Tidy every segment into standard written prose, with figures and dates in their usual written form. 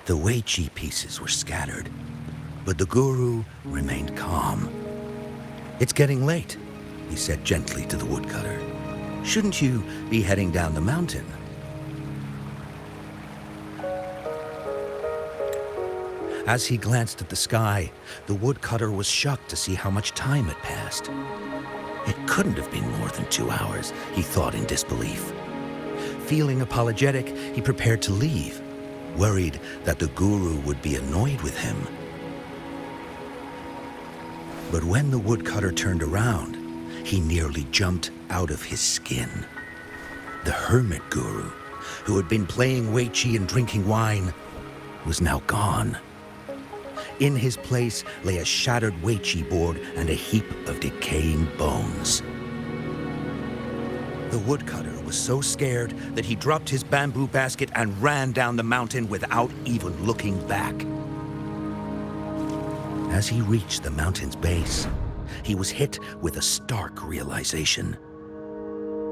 The Weiqi pieces were scattered, but the guru remained calm. "It's getting late," he said gently to the woodcutter. "Shouldn't you be heading down the mountain?" As he glanced at the sky, the woodcutter was shocked to see how much time had passed. It couldn't have been more than 2 hours, he thought in disbelief. Feeling apologetic, he prepared to leave, worried that the guru would be annoyed with him. But when the woodcutter turned around, he nearly jumped out of his skin. The hermit guru, who had been playing Weiqi and drinking wine, was now gone. In his place lay a shattered Weiqi board and a heap of decaying bones. The woodcutter was so scared that he dropped his bamboo basket and ran down the mountain without even looking back. As he reached the mountain's base, he was hit with a stark realization.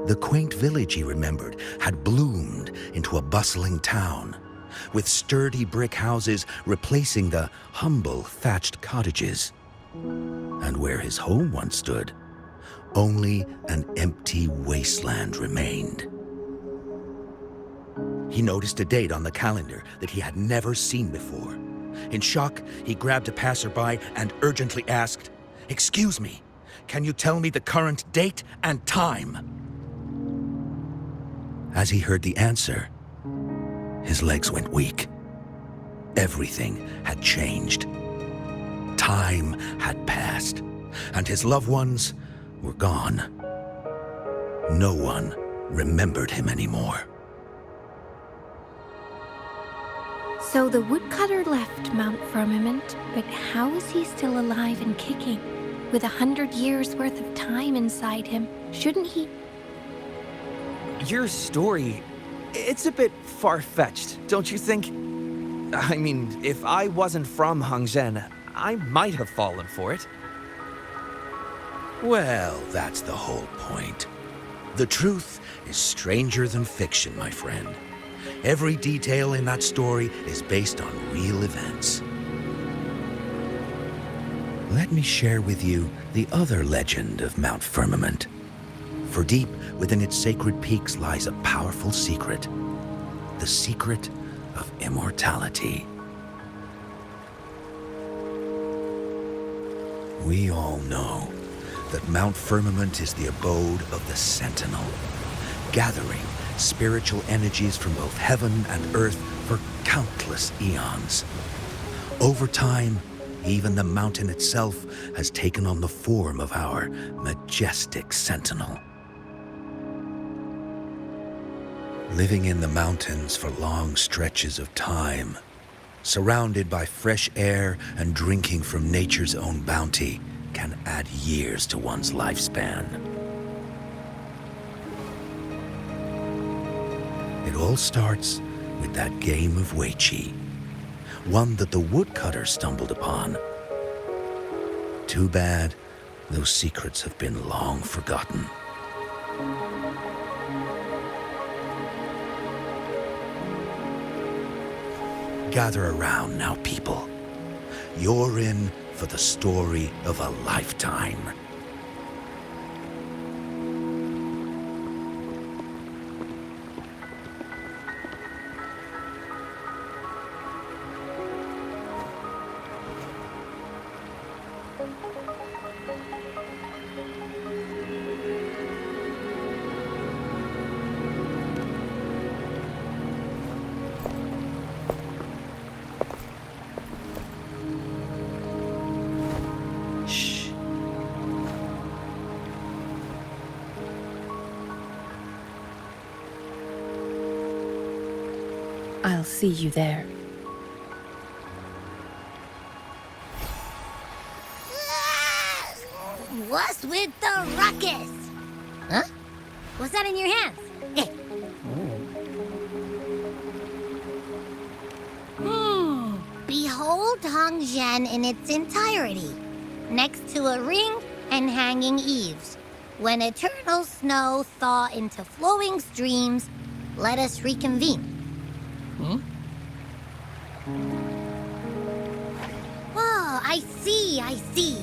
The quaint village he remembered had bloomed into a bustling town, with sturdy brick houses replacing the humble thatched cottages. And where his home once stood, only an empty wasteland remained. He noticed a date on the calendar that he had never seen before. In shock, he grabbed a passerby and urgently asked, "Excuse me, can you tell me the current date and time?" As he heard the answer, his legs went weak. Everything had changed. Time had passed, and his loved ones were gone. No one remembered him anymore. So the woodcutter left Mount Firmament, but how is he still alive and kicking? With 100 years worth of time inside him, shouldn't he? Your story, it's a bit far-fetched, don't you think? I mean, if I wasn't from Hongzhen, I might have fallen for it. Well, that's the whole point. The truth is stranger than fiction, my friend. Every detail in that story is based on real events. Let me share with you the other legend of Mount Firmament. For deep within its sacred peaks lies a powerful secret. The secret of immortality. We all know that Mount Firmament is the abode of the Sentinel, gathering spiritual energies from both heaven and earth for countless eons. Over time, even the mountain itself has taken on the form of our majestic sentinel. Living in the mountains for long stretches of time, surrounded by fresh air and drinking from nature's own bounty, can add years to one's lifespan. It all starts with that game of Weiqi, one that the woodcutter stumbled upon. Too bad those secrets have been long forgotten. Gather around now, people. You're in for the story of a lifetime. I'll see you there. What's with the ruckus? Huh? What's that in your hands? Behold Hongzhen in its entirety, next to a ring and hanging eaves. When eternal snow thaw into flowing streams, let us reconvene. Oh, I see, I see.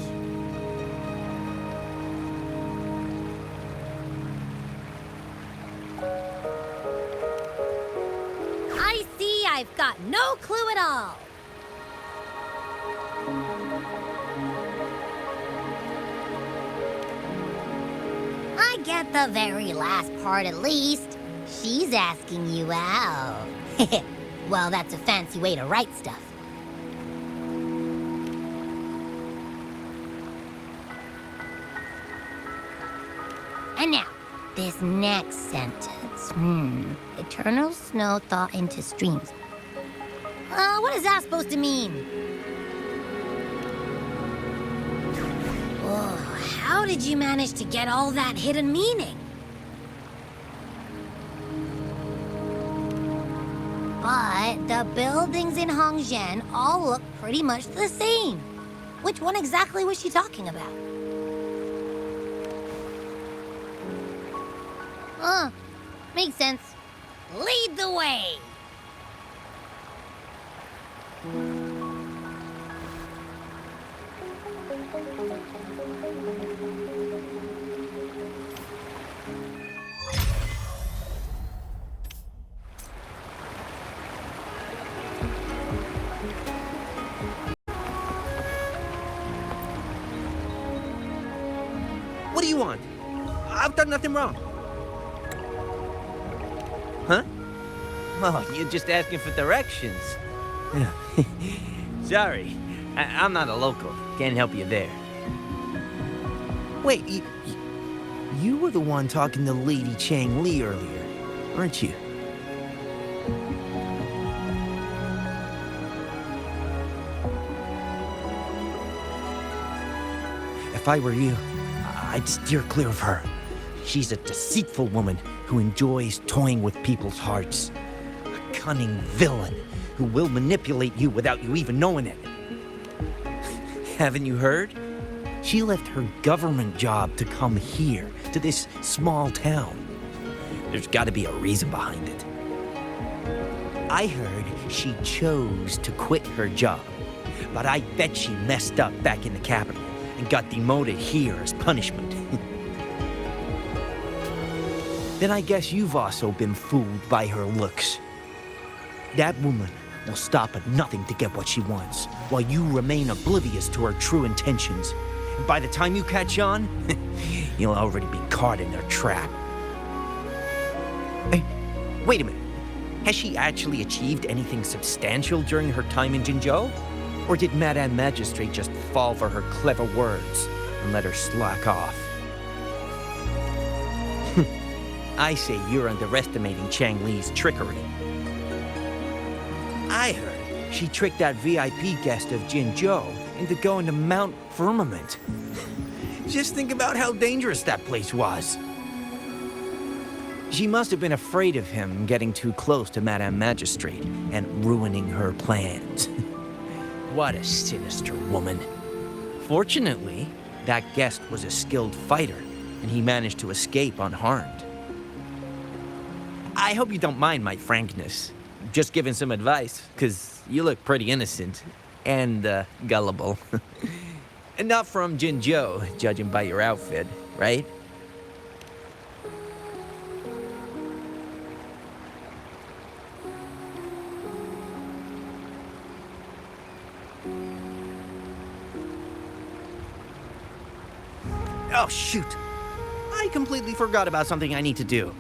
I see I've got no clue at all. I get the very last part at least. She's asking you out. Well, that's a fancy way to write stuff. And now, this next sentence. Eternal snow thaw into streams. What is that supposed to mean? Whoa, how did you manage to get all that hidden meaning? But the buildings in Hongzhen all look pretty much the same. Which one exactly was she talking about? Makes sense. Lead the way! What do you want? I've done nothing wrong. Huh? Oh, you're just asking for directions. Sorry, I'm not a local. Can't help you there. Wait, you were the one talking to Lady Changli earlier, weren't you? If I were you, I'd steer clear of her. She's a deceitful woman who enjoys toying with people's hearts. A cunning villain who will manipulate you without you even knowing it. Haven't you heard? She left her government job to come here, to this small town. There's got to be a reason behind it. I heard she chose to quit her job, but I bet she messed up back in the capital and got demoted here as punishment. Then I guess you've also been fooled by her looks. That woman will stop at nothing to get what she wants, while you remain oblivious to her true intentions. And by the time you catch on, you'll already be caught in their trap. Hey, wait a minute. Has she actually achieved anything substantial during her time in Jinzhou? Or did Madame Magistrate just fall for her clever words and let her slack off? I say you're underestimating Changli's trickery. I heard she tricked that VIP guest of Jinzhou into going to Mount Firmament. Just think about how dangerous that place was. She must have been afraid of him getting too close to Madame Magistrate and ruining her plans. What a sinister woman. Fortunately, that guest was a skilled fighter, and he managed to escape unharmed. I hope you don't mind my frankness. Just giving some advice, because you look pretty innocent and gullible. And not from Jinzhou, judging by your outfit, right? Oh, shoot. I completely forgot about something I need to do.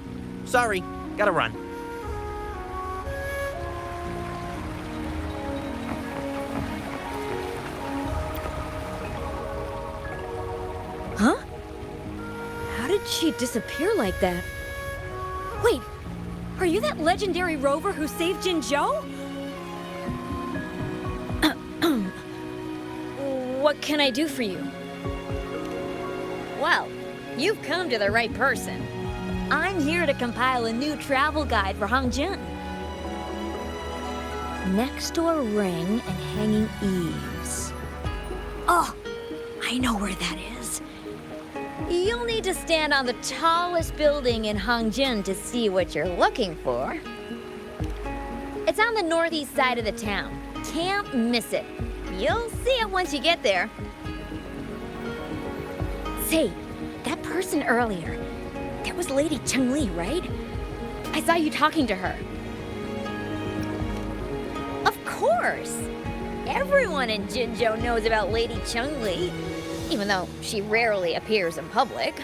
Sorry, gotta run. Huh? How did she disappear like that? Wait, are you that legendary Rover who saved Jinzhou? What can I do for you? Well, you've come to the right person. I'm here to compile a new travel guide for Hongzhen. Next door ring and hanging eaves. Oh, I know where that is. You'll need to stand on the tallest building in Hongzhen to see what you're looking for. It's on the northeast side of the town, can't miss it. You'll see it once you get there. Say, that person earlier, that was Lady Changli, right? I saw you talking to her. Of course! Everyone in Jinzhou knows about Lady Changli, even though she rarely appears in public.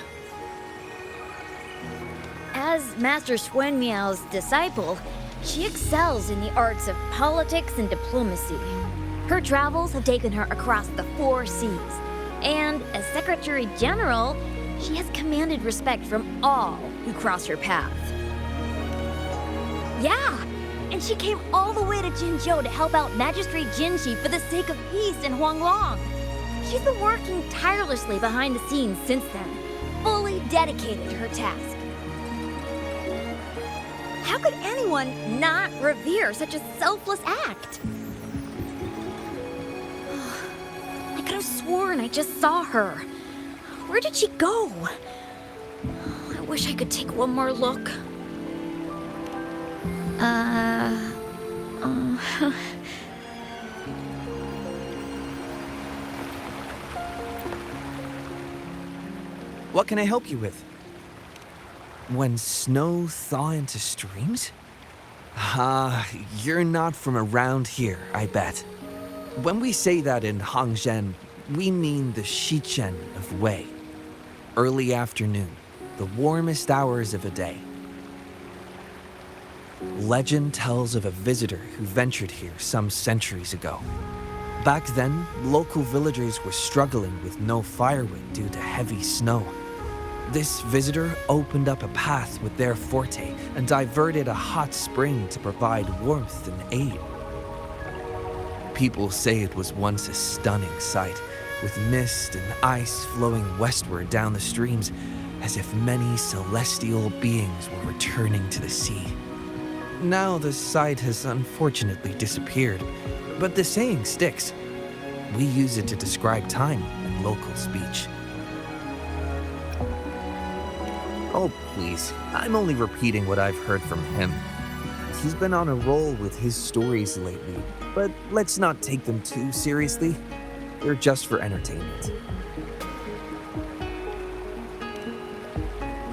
As Master Xuan Miao's disciple, she excels in the arts of politics and diplomacy. Her travels have taken her across the 4 seas, and as Secretary General, she has commanded respect from all who cross her path. Yeah, and she came all the way to Jinzhou to help out Magistrate Jinhsi for the sake of peace in Huanglong. She's been working tirelessly behind the scenes since then, fully dedicated to her task. How could anyone not revere such a selfless act? I could have sworn I just saw her. Where did she go? I wish I could take one more look. What can I help you with? When snow thaw into streams? You're not from around here, I bet. When we say that in Hangzhen, we mean the Shichen of Wei. Early afternoon, the warmest hours of a day. Legend tells of a visitor who ventured here some centuries ago. Back then, local villagers were struggling with no firewood due to heavy snow. This visitor opened up a path with their forte and diverted a hot spring to provide warmth and aid. People say it was once a stunning sight, with mist and ice flowing westward down the streams, as if many celestial beings were returning to the sea. Now the sight has unfortunately disappeared, but the saying sticks. We use it to describe time in local speech. Oh, please. I'm only repeating what I've heard from him. He's been on a roll with his stories lately, but let's not take them too seriously. They're just for entertainment.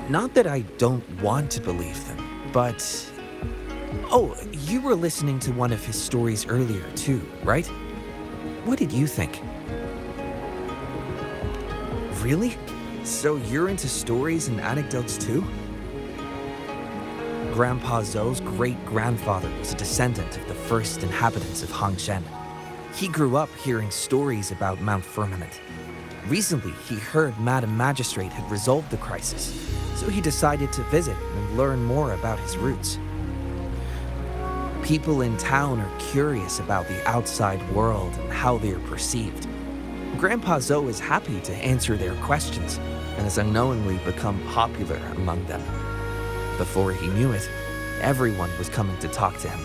Not that I don't want to believe them, but... Oh, you were listening to one of his stories earlier too, right? What did you think? Really? So you're into stories and anecdotes too? Grandpa Zhou's great-grandfather was a descendant of the first inhabitants of Hangzhen. He grew up hearing stories about Mount Firmament. Recently, he heard Madam Magistrate had resolved the crisis, so he decided to visit and learn more about his roots. People in town are curious about the outside world and how they are perceived. Grandpa Zhou is happy to answer their questions and has unknowingly become popular among them. Before he knew it, everyone was coming to talk to him.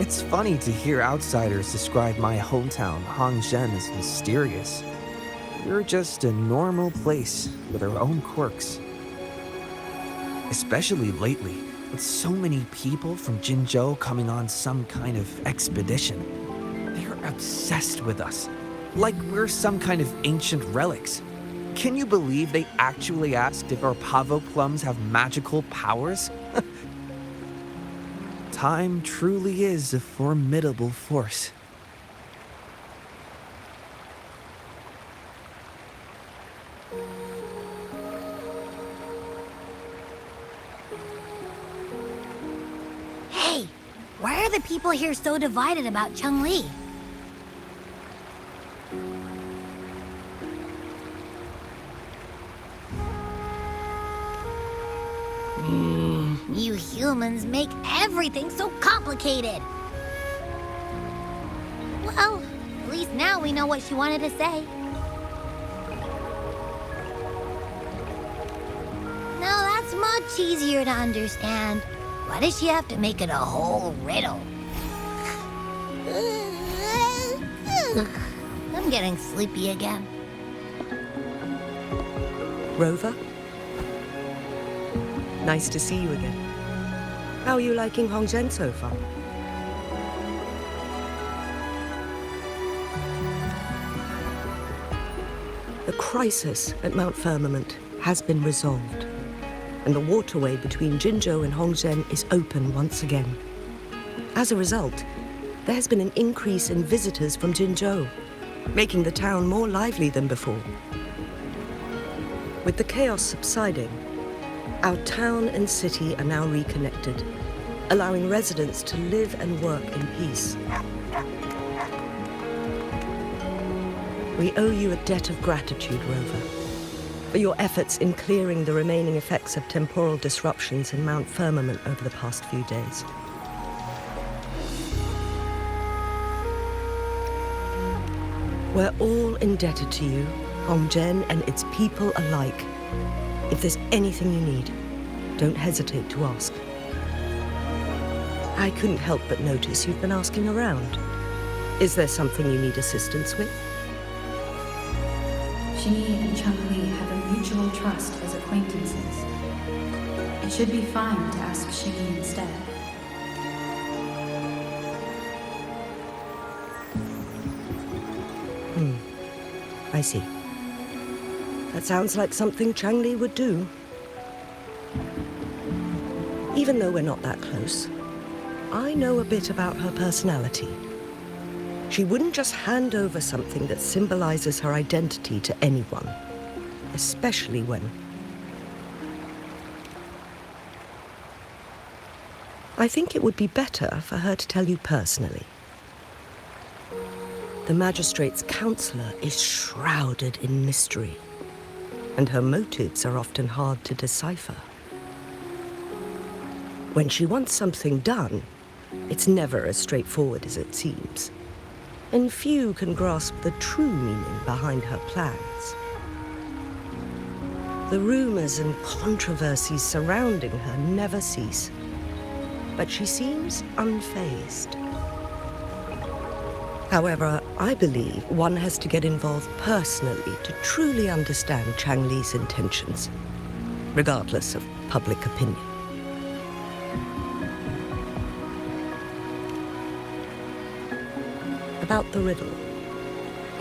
It's funny to hear outsiders describe my hometown, Hangzhen, as mysterious. We're just a normal place with our own quirks. Especially lately, with so many people from Jinzhou coming on some kind of expedition. They're obsessed with us, like we're some kind of ancient relics. Can you believe they actually asked if our pavo plums have magical powers? Time truly is a formidable force. Hey, why are the people here so divided about Changli? You humans make everything so complicated. Well, at least now we know what she wanted to say. Now that's much easier to understand. Why does she have to make it a whole riddle? I'm getting sleepy again. Rover? Nice to see you again. How are you liking Hongzhen so far? The crisis at Mount Firmament has been resolved, and the waterway between Jinzhou and Hongzhen is open once again. As a result, there has been an increase in visitors from Jinzhou, making the town more lively than before. With the chaos subsiding, our town and city are now reconnected, allowing residents to live and work in peace. We owe you a debt of gratitude, Rover, for your efforts in clearing the remaining effects of temporal disruptions in Mount Firmament over the past few days. We're all indebted to you, Hongzhen and its people alike. If there's anything you need, don't hesitate to ask. I couldn't help but notice you've been asking around. Is there something you need assistance with? Xingyi and Changli have a mutual trust as acquaintances. It should be fine to ask Xingyi instead. I see. That sounds like something Changli would do. Even though we're not that close, I know a bit about her personality. She wouldn't just hand over something that symbolizes her identity to anyone, especially when... I think it would be better for her to tell you personally. The magistrate's counselor is shrouded in mystery, and her motives are often hard to decipher. When she wants something done, it's never as straightforward as it seems, and few can grasp the true meaning behind her plans. The rumors and controversies surrounding her never cease, but she seems unfazed. However, I believe one has to get involved personally to truly understand Changli's intentions, regardless of public opinion. About the riddle,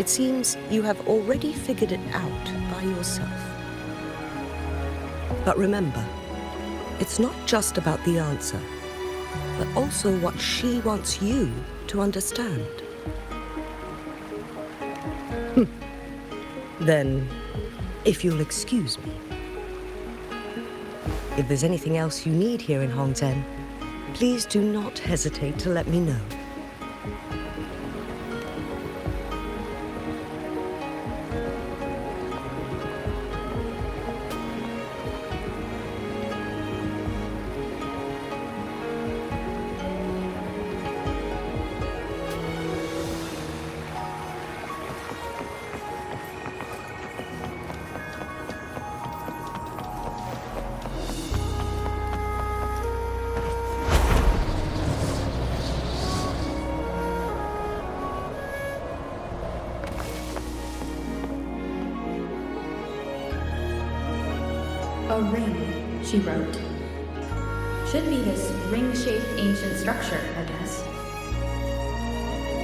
it seems you have already figured it out by yourself. But remember, it's not just about the answer, but also what she wants you to understand. Then, if you'll excuse me, if there's anything else you need here in Hongzhen, please do not hesitate to let me know. A ring, she wrote. Should be this ring-shaped ancient structure, I guess.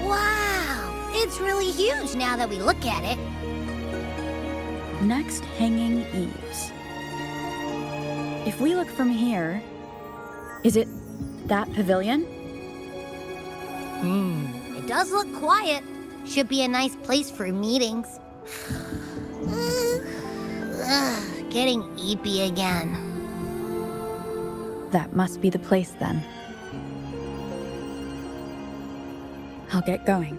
Wow! It's really huge now that we look at it. Next, hanging eaves. If we look from here, is it that pavilion? It does look quiet. Should be a nice place for meetings. Getting eepy again. That must be the place then. I'll get going.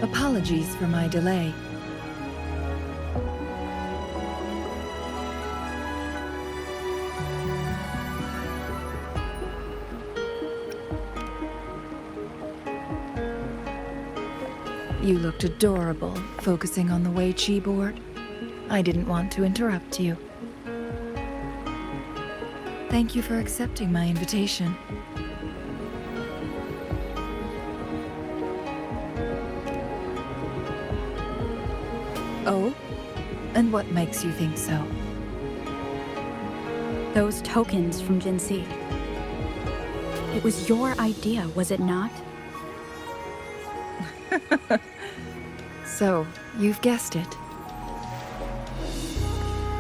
Apologies for my delay. You looked adorable, focusing on the Wei Chi board. I didn't want to interrupt you. Thank you for accepting my invitation. Oh? And what makes you think so? Those tokens from Jinhsi. It was your idea, was it not? So, you've guessed it.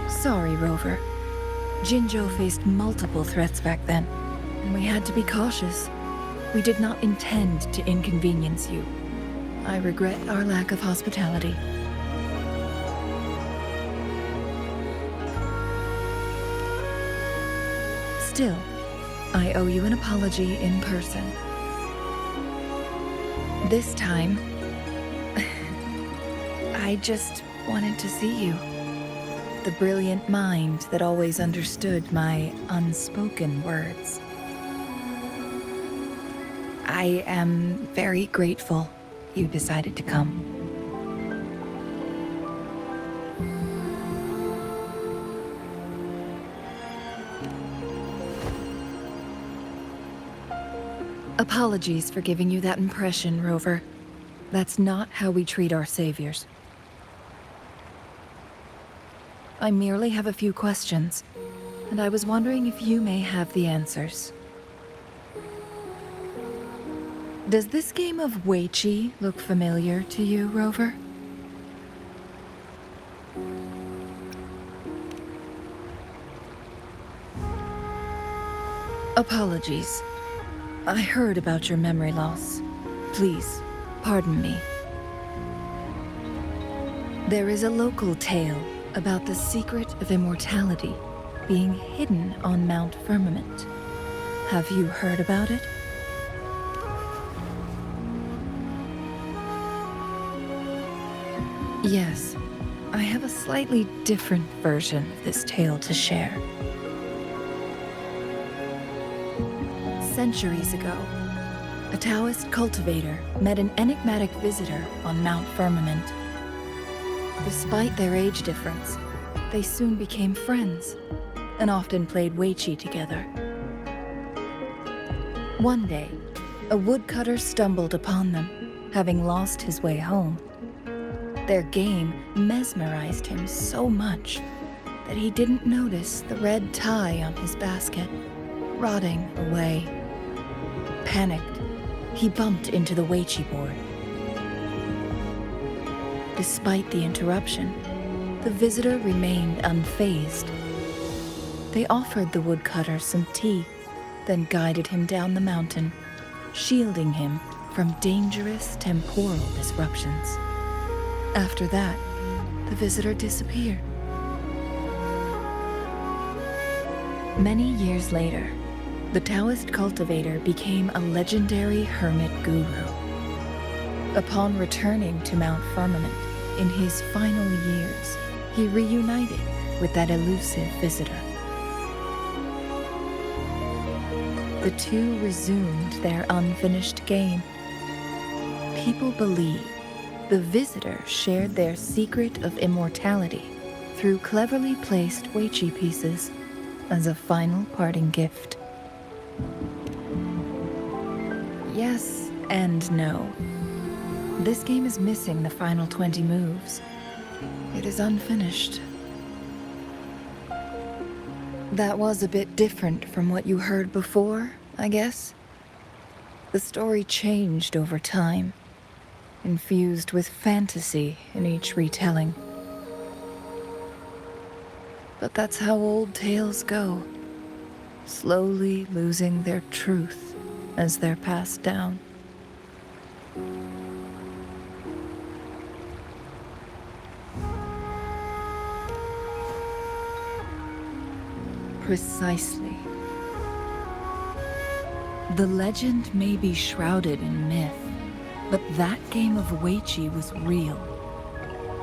Sorry, Rover. Jinzhou faced multiple threats back then, and we had to be cautious. We did not intend to inconvenience you. I regret our lack of hospitality. Still, I owe you an apology in person. This time, I just wanted to see you. The brilliant mind that always understood my unspoken words. I am very grateful you decided to come. Apologies for giving you that impression, Rover. That's not how we treat our saviors. I merely have a few questions, and I was wondering if you may have the answers. Does this game of Wei Chi look familiar to you, Rover? Apologies. I heard about your memory loss. Please, pardon me. There is a local tale about the secret of immortality being hidden on Mount Firmament. Have you heard about it? Yes, I have a slightly different version of this tale to share. Centuries ago, a Taoist cultivator met an enigmatic visitor on Mount Firmament. Despite their age difference, they soon became friends and often played Wei Chi together. One day, a woodcutter stumbled upon them, having lost his way home. Their game mesmerized him so much that he didn't notice the red tie on his basket, rotting away. Panicked, he bumped into the Wei Chi board. Despite the interruption, the visitor remained unfazed. They offered the woodcutter some tea, then guided him down the mountain, shielding him from dangerous temporal disruptions. After that, the visitor disappeared. Many years later, the Taoist cultivator became a legendary hermit guru. Upon returning to Mount Firmament in his final years, he reunited with that elusive visitor. The two resumed their unfinished game. People believe the visitor shared their secret of immortality through cleverly placed Wei Chi pieces as a final parting gift. Yes and no. This game is missing the final 20 moves. It is unfinished. That was a bit different from what you heard before, I guess. The story changed over time, infused with fantasy in each retelling. But that's how old tales go, slowly losing their truth as they're passed down. Precisely. The legend may be shrouded in myth, But that game of Weiqi was real.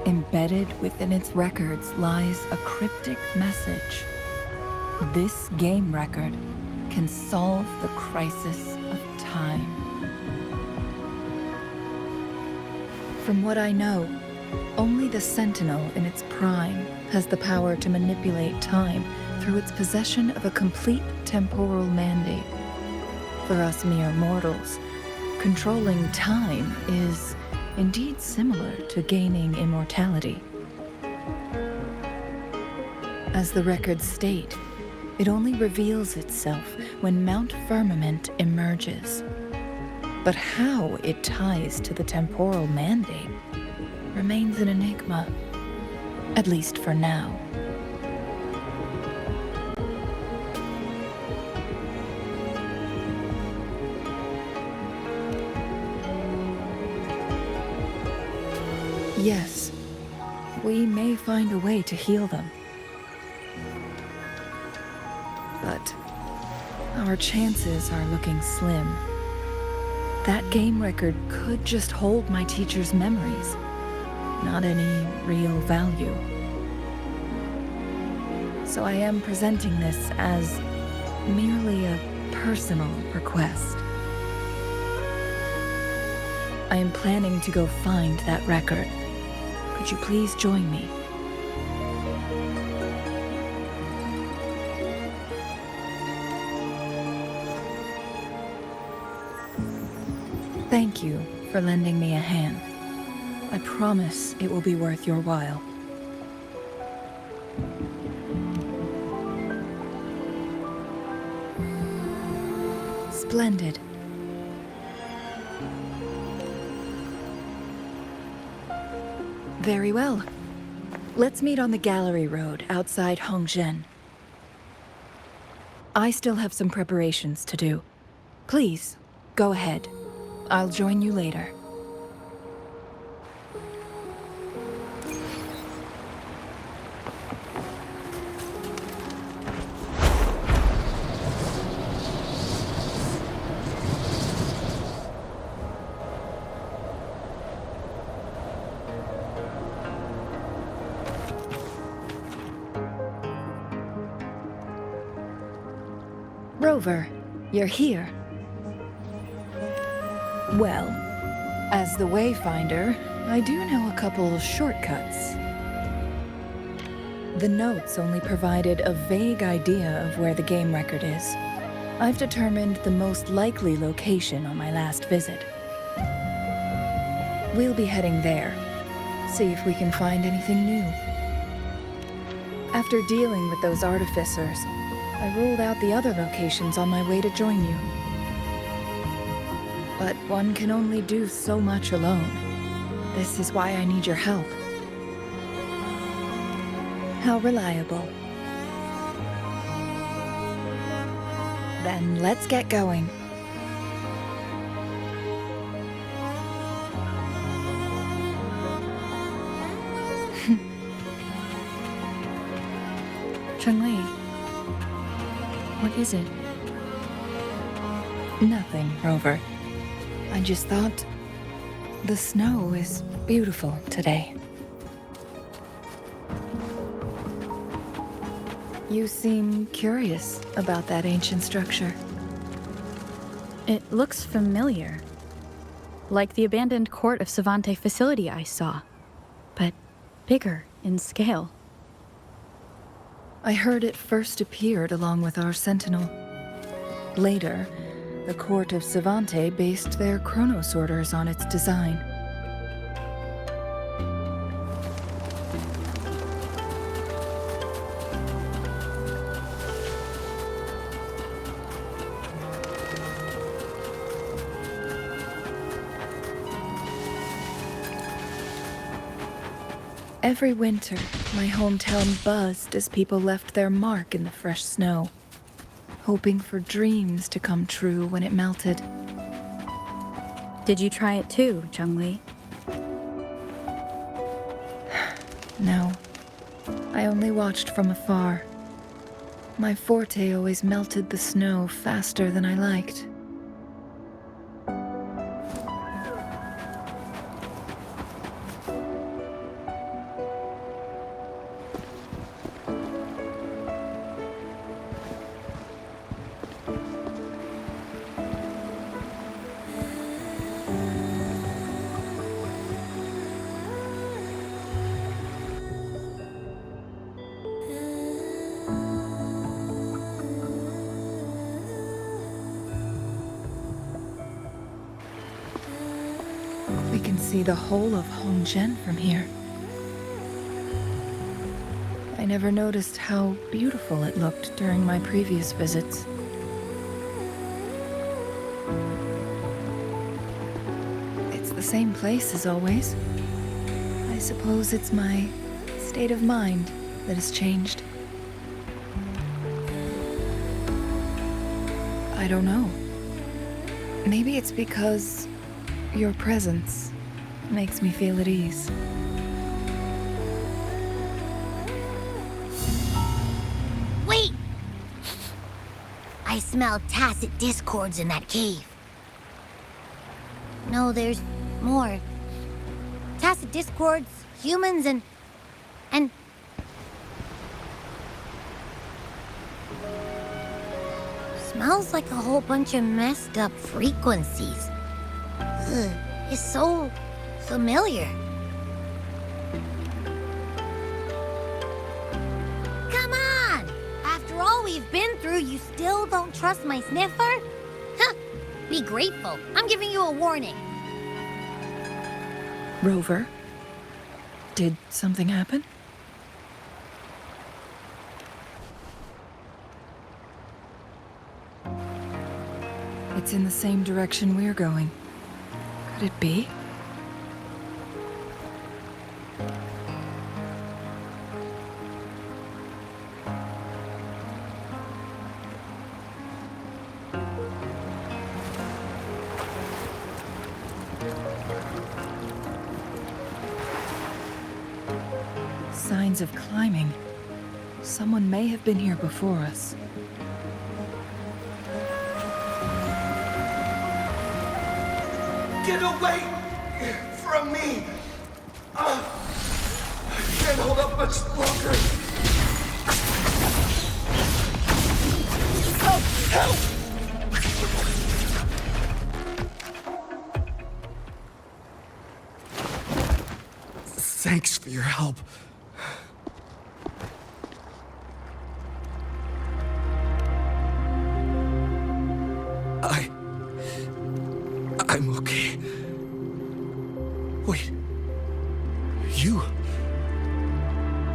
Embedded within its records lies a cryptic message. This game record can solve the crisis of time. From what I know, only the Sentinel in its prime has the power to manipulate time through its possession of a complete temporal mandate. For us mere mortals, controlling time is indeed similar to gaining immortality. As the records state, it only reveals itself when Mount Firmament emerges. But how it ties to the temporal mandate remains an enigma, at least for now. Yes, we may find a way to heal them. But our chances are looking slim. That game record could just hold my teacher's memories, not any real value. So I am presenting this as merely a personal request. I am planning to go find that record. Could you please join me? Thank you for lending me a hand. I promise it will be worth your while. Splendid. Very well. Let's meet on the Gallery Road outside Hongzhen. I still have some preparations to do. Please, go ahead. I'll join you later. Rover, you're here. Well, as the Wayfinder, I do know a couple of shortcuts. The notes only provided a vague idea of where the game record is. I've determined the most likely location on my last visit. We'll be heading there, see if we can find anything new. After dealing with those artificers, I ruled out the other locations on my way to join you. But one can only do so much alone. This is why I need your help. How reliable. Then let's get going. Changli, what is it? Nothing, Rover. I just thought the snow is beautiful today. You seem curious about that ancient structure. It looks familiar. Like the abandoned court of Savante facility I saw, but bigger in scale. I heard it first appeared along with our Sentinel. Later, the court of Savante based their Chronos orders on its design. Every winter, my hometown buzzed as people left their mark in the fresh snow, hoping for dreams to come true when it melted. Did you try it too, Changli? No, I only watched from afar. My forte always melted the snow faster than I liked. We can see the whole of Hongzhen from here. I never noticed how beautiful it looked during my previous visits. It's the same place as always. I suppose it's my state of mind that has changed. I don't know. Maybe it's because your presence makes me feel at ease. Wait! I smell tacit discords in that cave. No, there's more. Tacit discords, humans, and... Smells like a whole bunch of messed up frequencies. Ugh, it's so familiar. Come on! After all we've been through, you still don't trust my sniffer? Huh! Be grateful. I'm giving you a warning. Rover, did something happen? It's in the same direction we're going. Could it be? Signs of climbing. Someone may have been here before us. Get away from me! I can't hold up much longer. Help! Thanks for your help. I'm okay. Wait. You?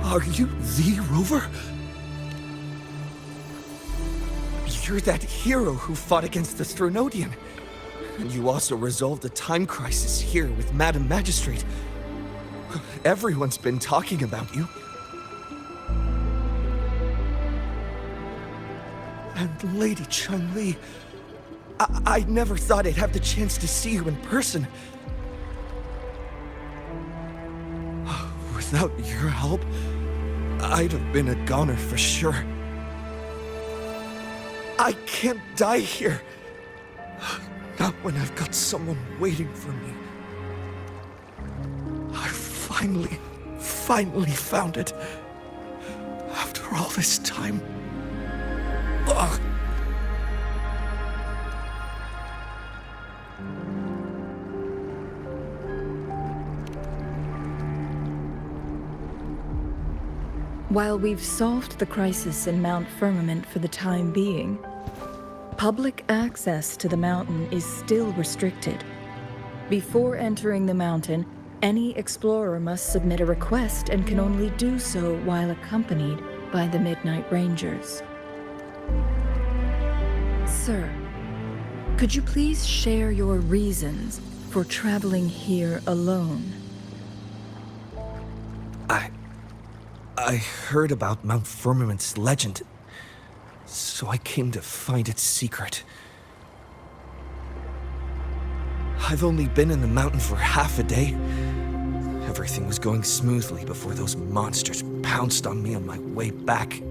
Are you the Rover? You're that hero who fought against the Stronodian. And you also resolved a time crisis here with Madam Magistrate. Everyone's been talking about you. And Lady Changli, I never thought I'd have the chance to see you in person. Without your help, I'd have been a goner for sure. I can't die here. Not when I've got someone waiting for me. I finally found it. After all this time. Ugh. While we've solved the crisis in Mount Firmament for the time being, public access to the mountain is still restricted. Before entering the mountain, any explorer must submit a request and can only do so while accompanied by the Midnight Rangers. Sir, could you please share your reasons for traveling here alone? I heard about Mount Firmament's legend, so I came to find its secret. I've only been in the mountain for half a day. Everything was going smoothly before those monsters pounced on me on my way back.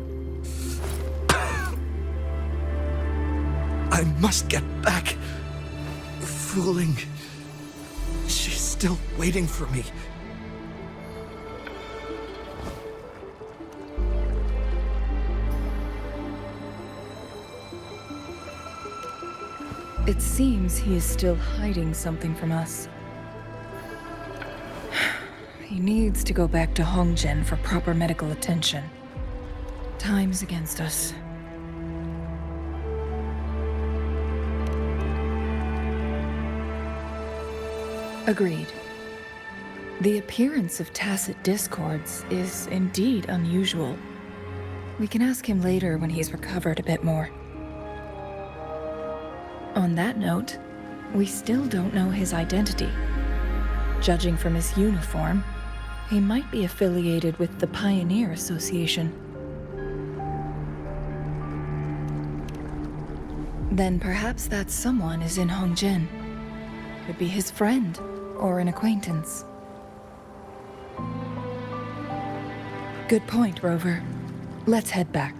I must get back. Fooling. She's still waiting for me. It seems he is still hiding something from us. He needs to go back to Hongzhen for proper medical attention. Time's against us. Agreed. The appearance of tacit discords is indeed unusual. We can ask him later when he's recovered a bit more. On that note, we still don't know his identity. Judging from his uniform, he might be affiliated with the Pioneer Association. Then perhaps that someone is in Hongjin. Could be his friend or an acquaintance. Good point, Rover. Let's head back.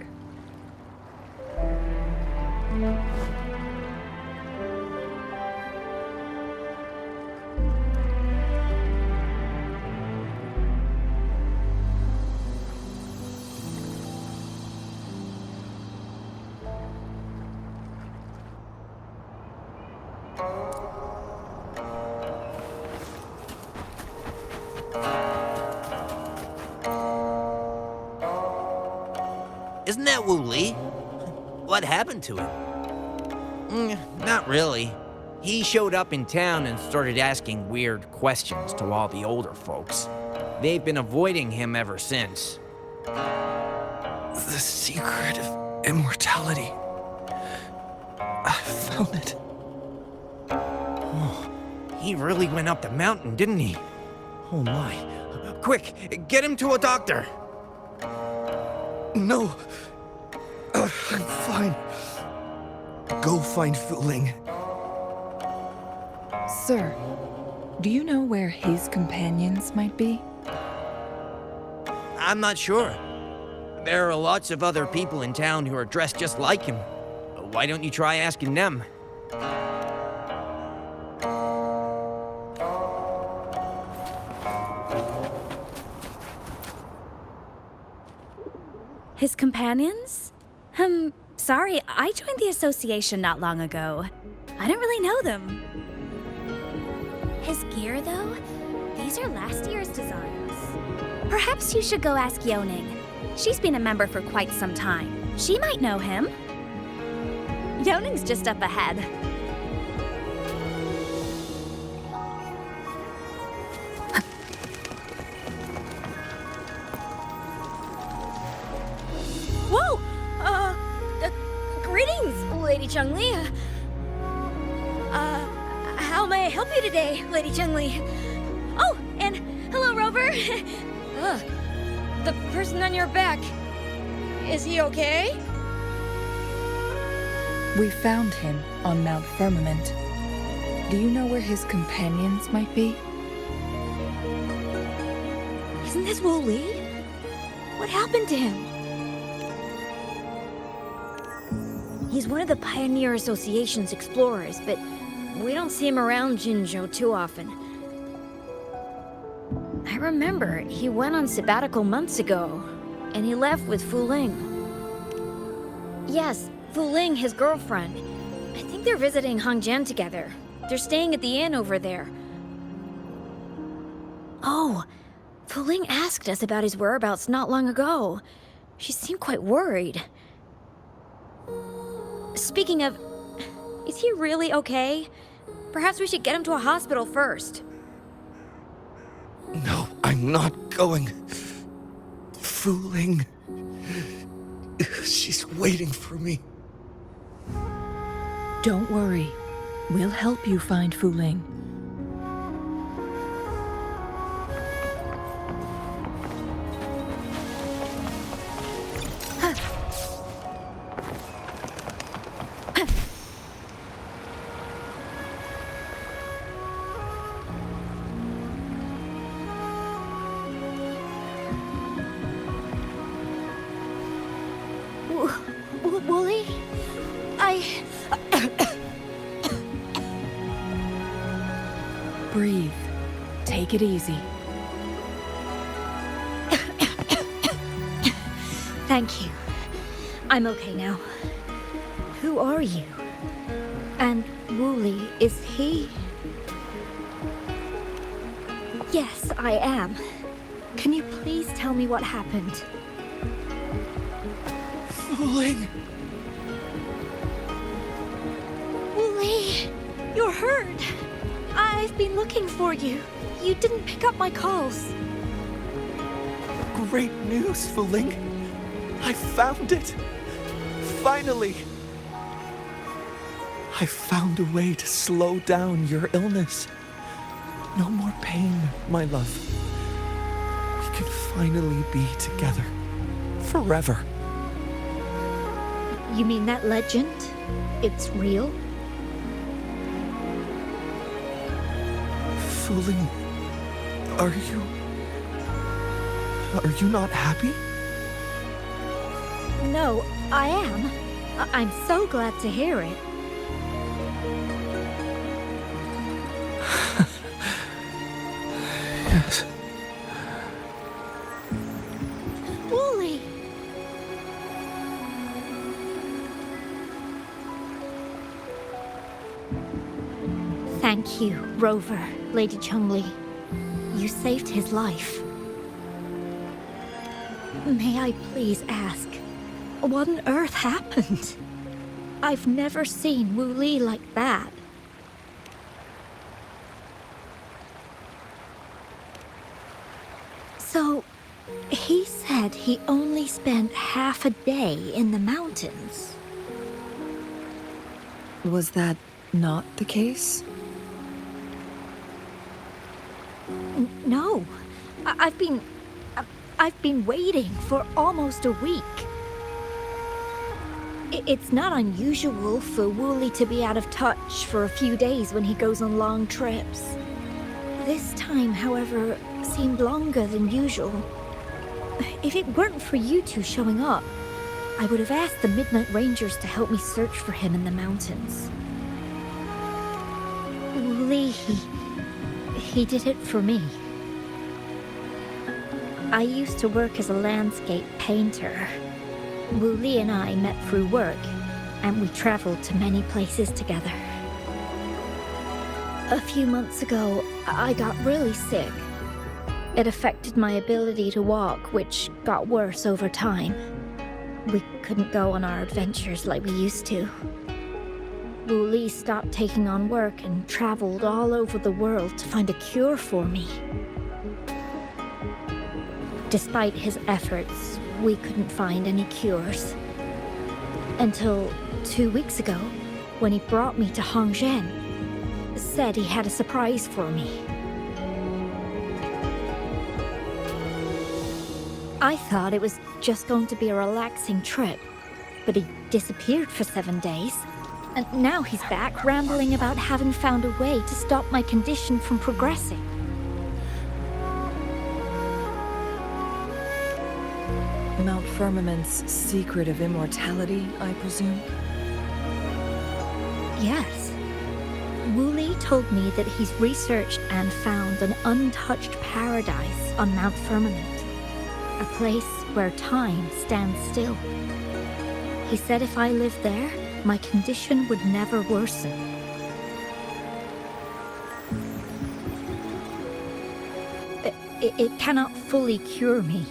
Isn't that Wu Li? What happened to him? Not really. He showed up in town and started asking weird questions to all the older folks. They've been avoiding him ever since. The secret of immortality. I found it. Oh, he really went up the mountain, didn't he? Oh my. Quick, get him to a doctor. No. I'm fine. Go find Fu Ling. Sir, do you know where his companions might be? I'm not sure. There are lots of other people in town who are dressed just like him. Why don't you try asking them? His companions? Sorry, I joined the association not long ago. I don't really know them. His gear, though? These are last year's designs. Perhaps you should go ask Yoning. She's been a member for quite some time. She might know him. Yoning's just up ahead. Whoa! Greetings, Lady Changli. How may I help you today, Lady Changli? Oh, and hello, Rover. The person on your back. Is he okay? We found him on Mount Firmament. Do you know where his companions might be? Isn't this Wu Li? What happened to him? He's one of the Pioneer Association's explorers, but we don't see him around Jinzhou too often. I remember he went on sabbatical months ago, and he left with Fu Ling. Yes, Fu Ling, his girlfriend. I think they're visiting Hongjian together. They're staying at the inn over there. Oh, Fu Ling asked us about his whereabouts not long ago. She seemed quite worried. Speaking of, is he really okay? Perhaps we should get him to a hospital first. No, I'm not going. Fu Ling. She's waiting for me. Don't worry. We'll help you find Fu Ling. Wooly? Breathe. Take it easy. Thank you. I'm okay now. Who are you? And Wooly, is he? Yes, I am. Can you please tell me what happened? Fu Ling. Wooly, you're hurt. I've been looking for you. You didn't pick up my calls. Great news, Fuling. I found it. Finally. I found a way to slow down your illness. No more pain, my love. We can finally be together. Forever. You mean that legend? It's real? Fuling, are you not happy? No, I am. I'm so glad to hear it. Yes. Wooly! Thank you, Rover, Lady Changli. You saved his life. May I please ask, what on earth happened? I've never seen Wu Li like that. So, he said he only spent half a day in the mountains. Was that not the case? No, I've been waiting for almost a week. It's not unusual for Wooly to be out of touch for a few days when he goes on long trips. This time, however, seemed longer than usual. If it weren't for you two showing up, I would have asked the Midnight Rangers to help me search for him in the mountains. Wooly, he did it for me. I used to work as a landscape painter. Wu Li and I met through work, and we traveled to many places together. A few months ago, I got really sick. It affected my ability to walk, which got worse over time. We couldn't go on our adventures like we used to. Wu Li stopped taking on work and traveled all over the world to find a cure for me. Despite his efforts, we couldn't find any cures. Until 2 weeks ago, when he brought me to Hongzhen, said he had a surprise for me. I thought it was just going to be a relaxing trip, but he disappeared for 7 days. And now he's back rambling about having found a way to stop my condition from progressing. Mount Firmament's secret of immortality, I presume? Yes. Wu Li told me that he's researched and found an untouched paradise on Mount Firmament, a place where time stands still. He said if I lived there, my condition would never worsen. It cannot fully cure me,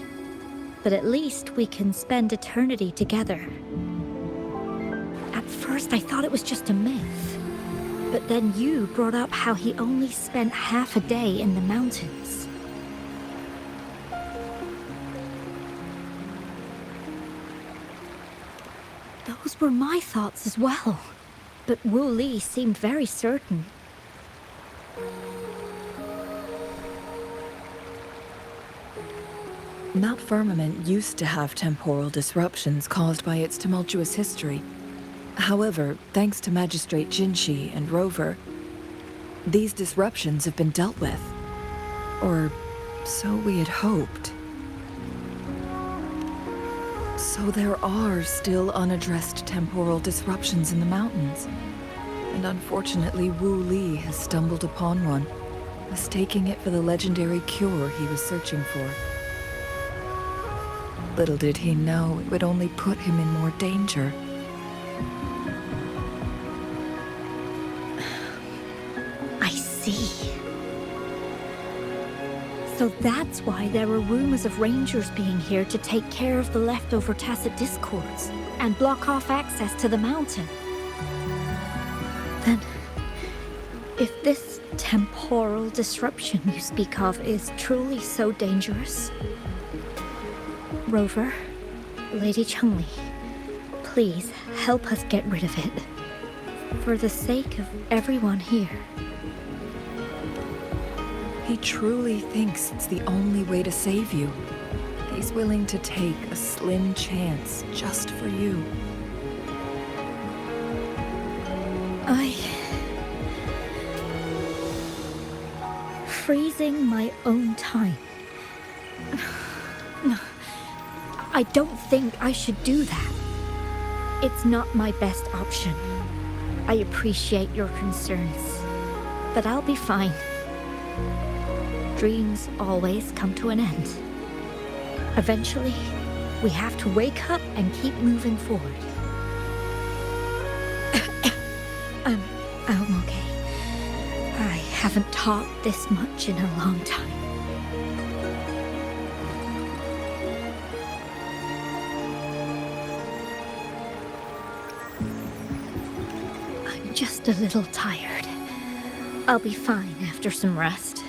but at least we can spend eternity together. At first, I thought it was just a myth, but then you brought up how he only spent half a day in the mountains. Those were my thoughts as well, but Wu Li seemed very certain. Mount Firmament used to have temporal disruptions caused by its tumultuous history. However, thanks to Magistrate Jinhsi and Rover, these disruptions have been dealt with. Or so we had hoped. So there are still unaddressed temporal disruptions in the mountains. And unfortunately, Wu Li has stumbled upon one, mistaking it for the legendary cure he was searching for. Little did he know it would only put him in more danger. I see. So that's why there were rumors of rangers being here to take care of the leftover tacit discords and block off access to the mountain. If this temporal disruption you speak of is truly so dangerous, Rover, Lady Changli, please help us get rid of it. For the sake of everyone here. He truly thinks it's the only way to save you. He's willing to take a slim chance just for you. Freezing my own time. I don't think I should do that. It's not my best option. I appreciate your concerns, but I'll be fine. Dreams always come to an end. Eventually, we have to wake up and keep moving forward. I'm okay. I haven't talked this much in a long time. I'm just a little tired. I'll be fine after some rest.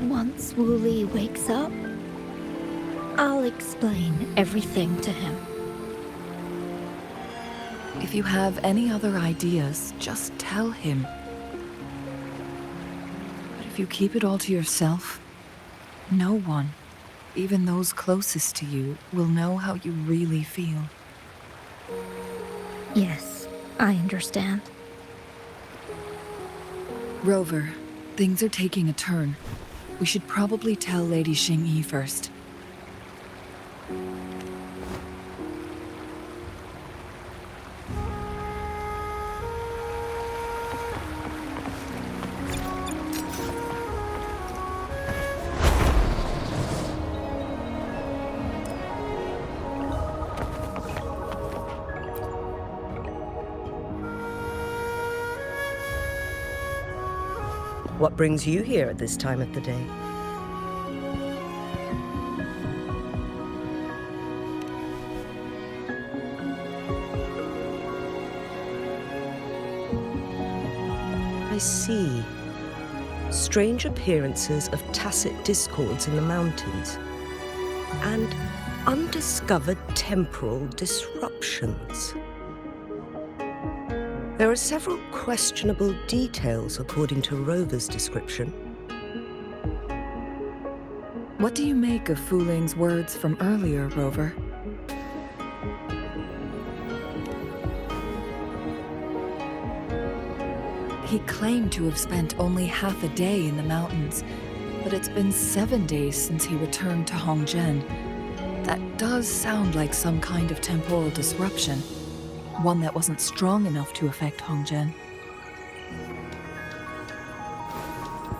Once Wooly wakes up, I'll explain everything to him. If you have any other ideas, just tell him. But if you keep it all to yourself, no one, even those closest to you, will know how you really feel. Yes, I understand. Rover, things are taking a turn. We should probably tell Lady Xingyi first. What brings you here at this time of the day? I see. Strange appearances of tacit discords in the mountains. And undiscovered temporal disruptions. There are several questionable details according to Rover's description. What do you make of Fu Ling's words from earlier, Rover? He claimed to have spent only half a day in the mountains, but it's been 7 days since he returned to Hongzhen. That does sound like some kind of temporal disruption. One that wasn't strong enough to affect Hongzhen.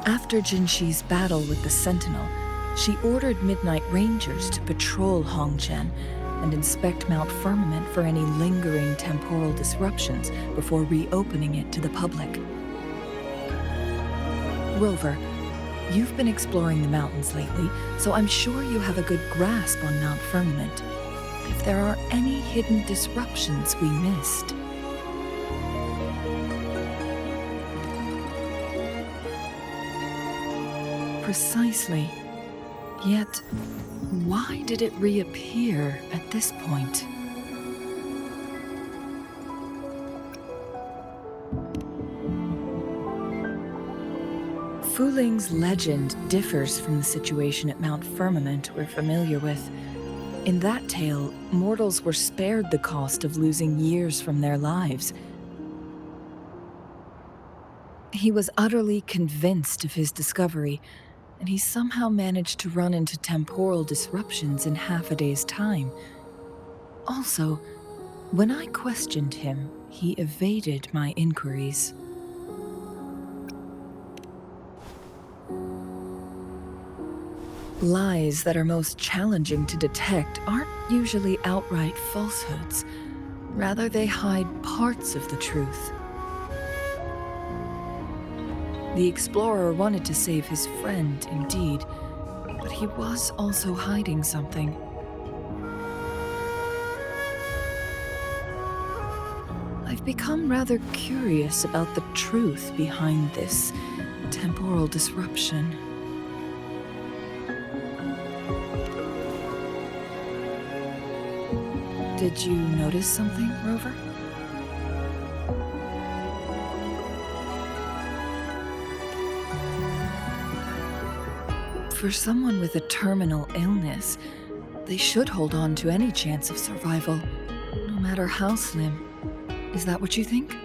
After Jinhsi's battle with the Sentinel, she ordered Midnight Rangers to patrol Hongzhen and inspect Mount Firmament for any lingering temporal disruptions before reopening it to the public. Rover, you've been exploring the mountains lately, so I'm sure you have a good grasp on Mount Firmament. If there are any hidden disruptions we missed. Precisely. Yet, why did it reappear at this point? Fu Ling's legend differs from the situation at Mount Firmament we're familiar with. In that tale, mortals were spared the cost of losing years from their lives. He was utterly convinced of his discovery, and he somehow managed to run into temporal disruptions in half a day's time. Also, when I questioned him, he evaded my inquiries. Lies that are most challenging to detect aren't usually outright falsehoods. Rather, they hide parts of the truth. The explorer wanted to save his friend, indeed, but he was also hiding something. I've become rather curious about the truth behind this temporal disruption. Did you notice something, Rover? For someone with a terminal illness, they should hold on to any chance of survival, no matter how slim. Is that what you think?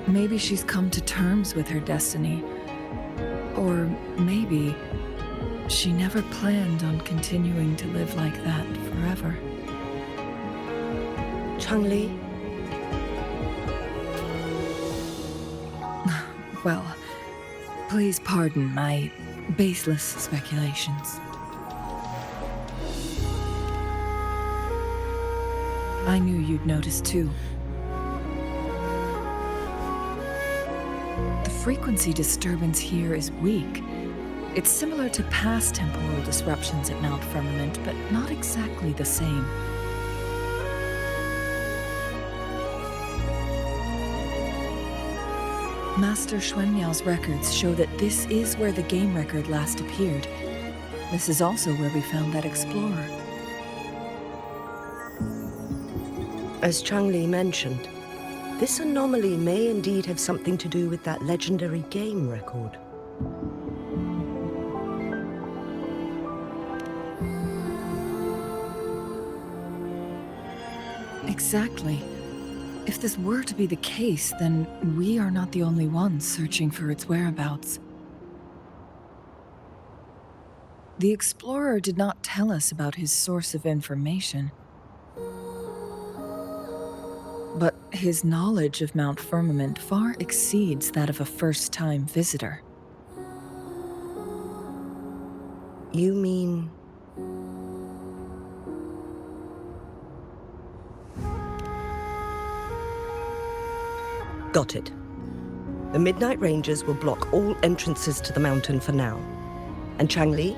Maybe she's come to terms with her destiny. Or maybe she never planned on continuing to live like that forever. Changli? Well, please pardon my baseless speculations. I knew you'd notice too. The frequency disturbance here is weak. It's similar to past temporal disruptions at Mount Firmament, but not exactly the same. Master Xuanmiao's records show that this is where the game record last appeared. This is also where we found that explorer. As Changli mentioned, this anomaly may indeed have something to do with that legendary game record. Exactly. If this were to be the case, then we are not the only ones searching for its whereabouts. The explorer did not tell us about his source of information. But his knowledge of Mount Firmament far exceeds that of a first-time visitor. You mean... Got it. The Midnight Rangers will block all entrances to the mountain for now. And Changli,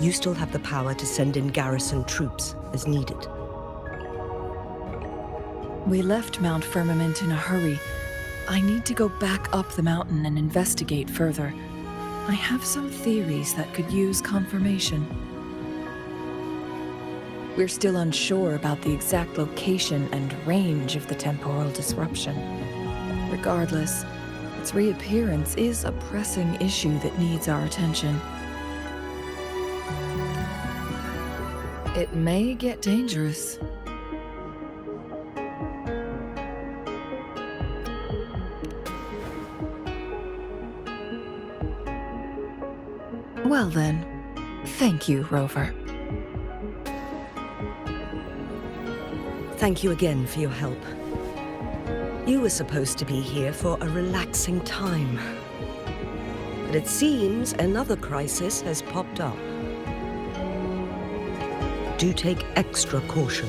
you still have the power to send in garrison troops as needed. We left Mount Firmament in a hurry. I need to go back up the mountain and investigate further. I have some theories that could use confirmation. We're still unsure about the exact location and range of the temporal disruption. Regardless, its reappearance is a pressing issue that needs our attention. It may get dangerous. Well then, thank you, Rover. Thank you again for your help. You were supposed to be here for a relaxing time. But it seems another crisis has popped up. Do take extra caution.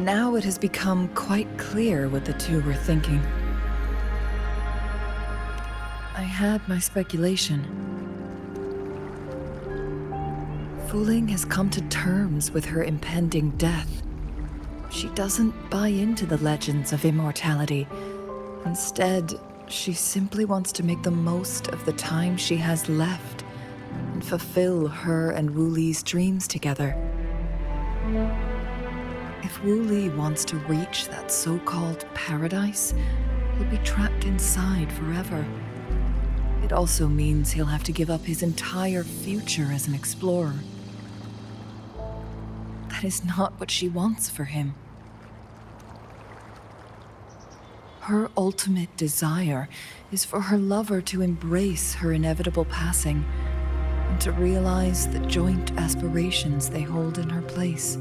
Now it has become quite clear what the two were thinking. I had my speculation. Fu Ling has come to terms with her impending death. She doesn't buy into the legends of immortality. Instead, she simply wants to make the most of the time she has left and fulfill her and Wu Li's dreams together. If Wu Li wants to reach that so-called paradise, he'll be trapped inside forever. It also means he'll have to give up his entire future as an explorer. That is not what she wants for him. Her ultimate desire is for her lover to embrace her inevitable passing and to realize the joint aspirations they hold in her place.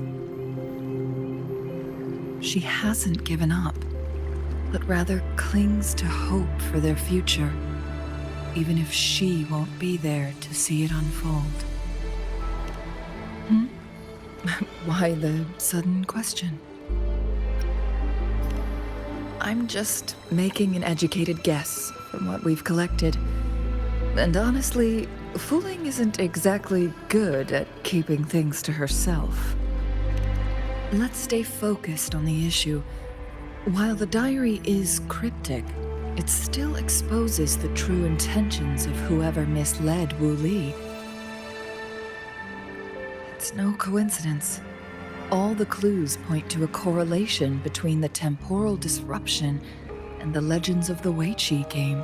She hasn't given up, but rather clings to hope for their future, even if she won't be there to see it unfold. Why the sudden question? I'm just making an educated guess from what we've collected. And honestly, Fu Ling isn't exactly good at keeping things to herself. Let's stay focused on the issue. While the diary is cryptic, it still exposes the true intentions of whoever misled Wu Li. It's no coincidence. All the clues point to a correlation between the temporal disruption and the legends of the Weiqi game.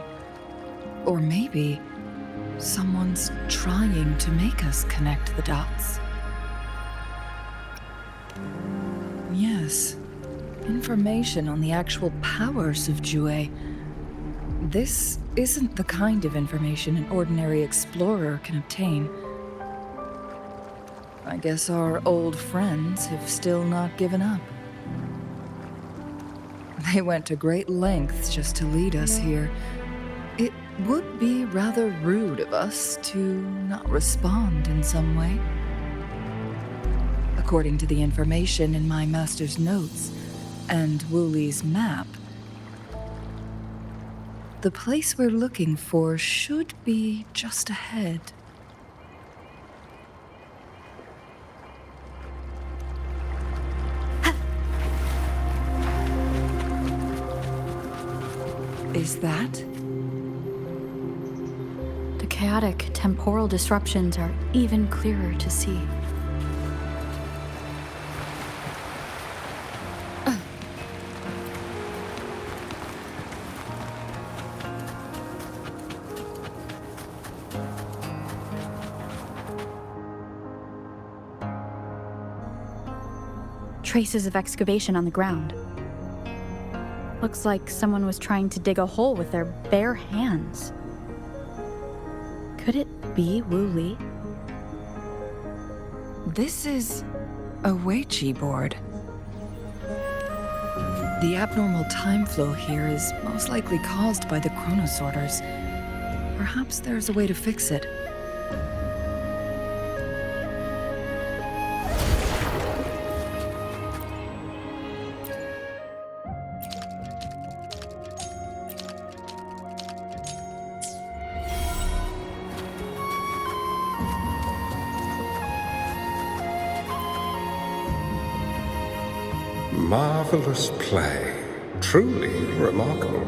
Or maybe someone's trying to make us connect the dots. Yes, information on the actual powers of Jue. This isn't the kind of information an ordinary explorer can obtain. I guess our old friends have still not given up. They went to great lengths just to lead us here. It would be rather rude of us to not respond in some way. According to the information in my master's notes and Wu Li's map, the place we're looking for should be just ahead. Is that? The chaotic temporal disruptions are even clearer to see. Traces of excavation on the ground. Looks like someone was trying to dig a hole with their bare hands. Could it be Wu Li? This is a Weiqi board. The abnormal time flow here is most likely caused by the chronosorters. Perhaps there's a way to fix it. Marvelous play, truly remarkable.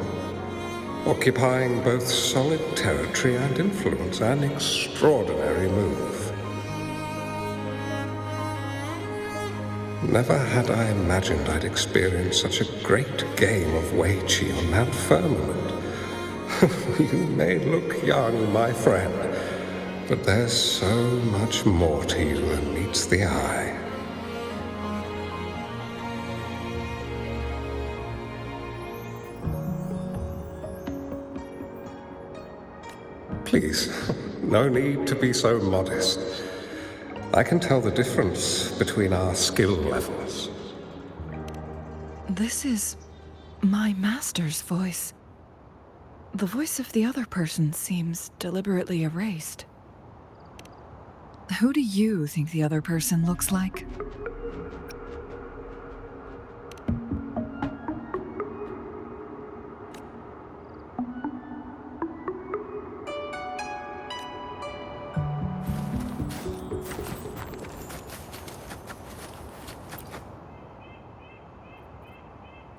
Occupying both solid territory and influence, an extraordinary move. Never had I imagined I'd experience such a great game of Weiqi on Mount Firmament. You may look young, my friend, but there's so much more to you than meets the eye. Please, no need to be so modest. I can tell the difference between our skill levels. This is my master's voice. The voice of the other person seems deliberately erased. Who do you think the other person looks like?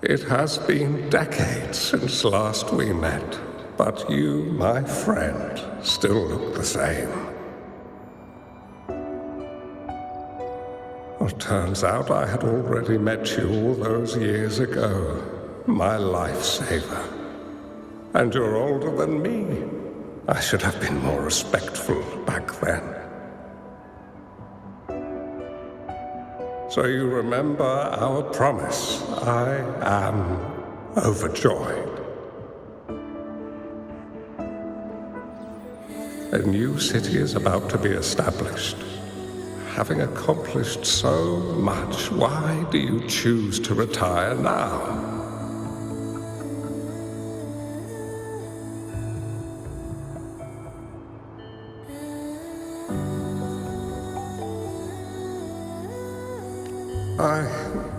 It has been decades since last we met, but you, my friend, still look the same. Well, turns out I had already met you all those years ago, my lifesaver. And you're older than me. I should have been more respectful back then. So you remember our promise. I am overjoyed. A new city is about to be established. Having accomplished so much, why do you choose to retire now? I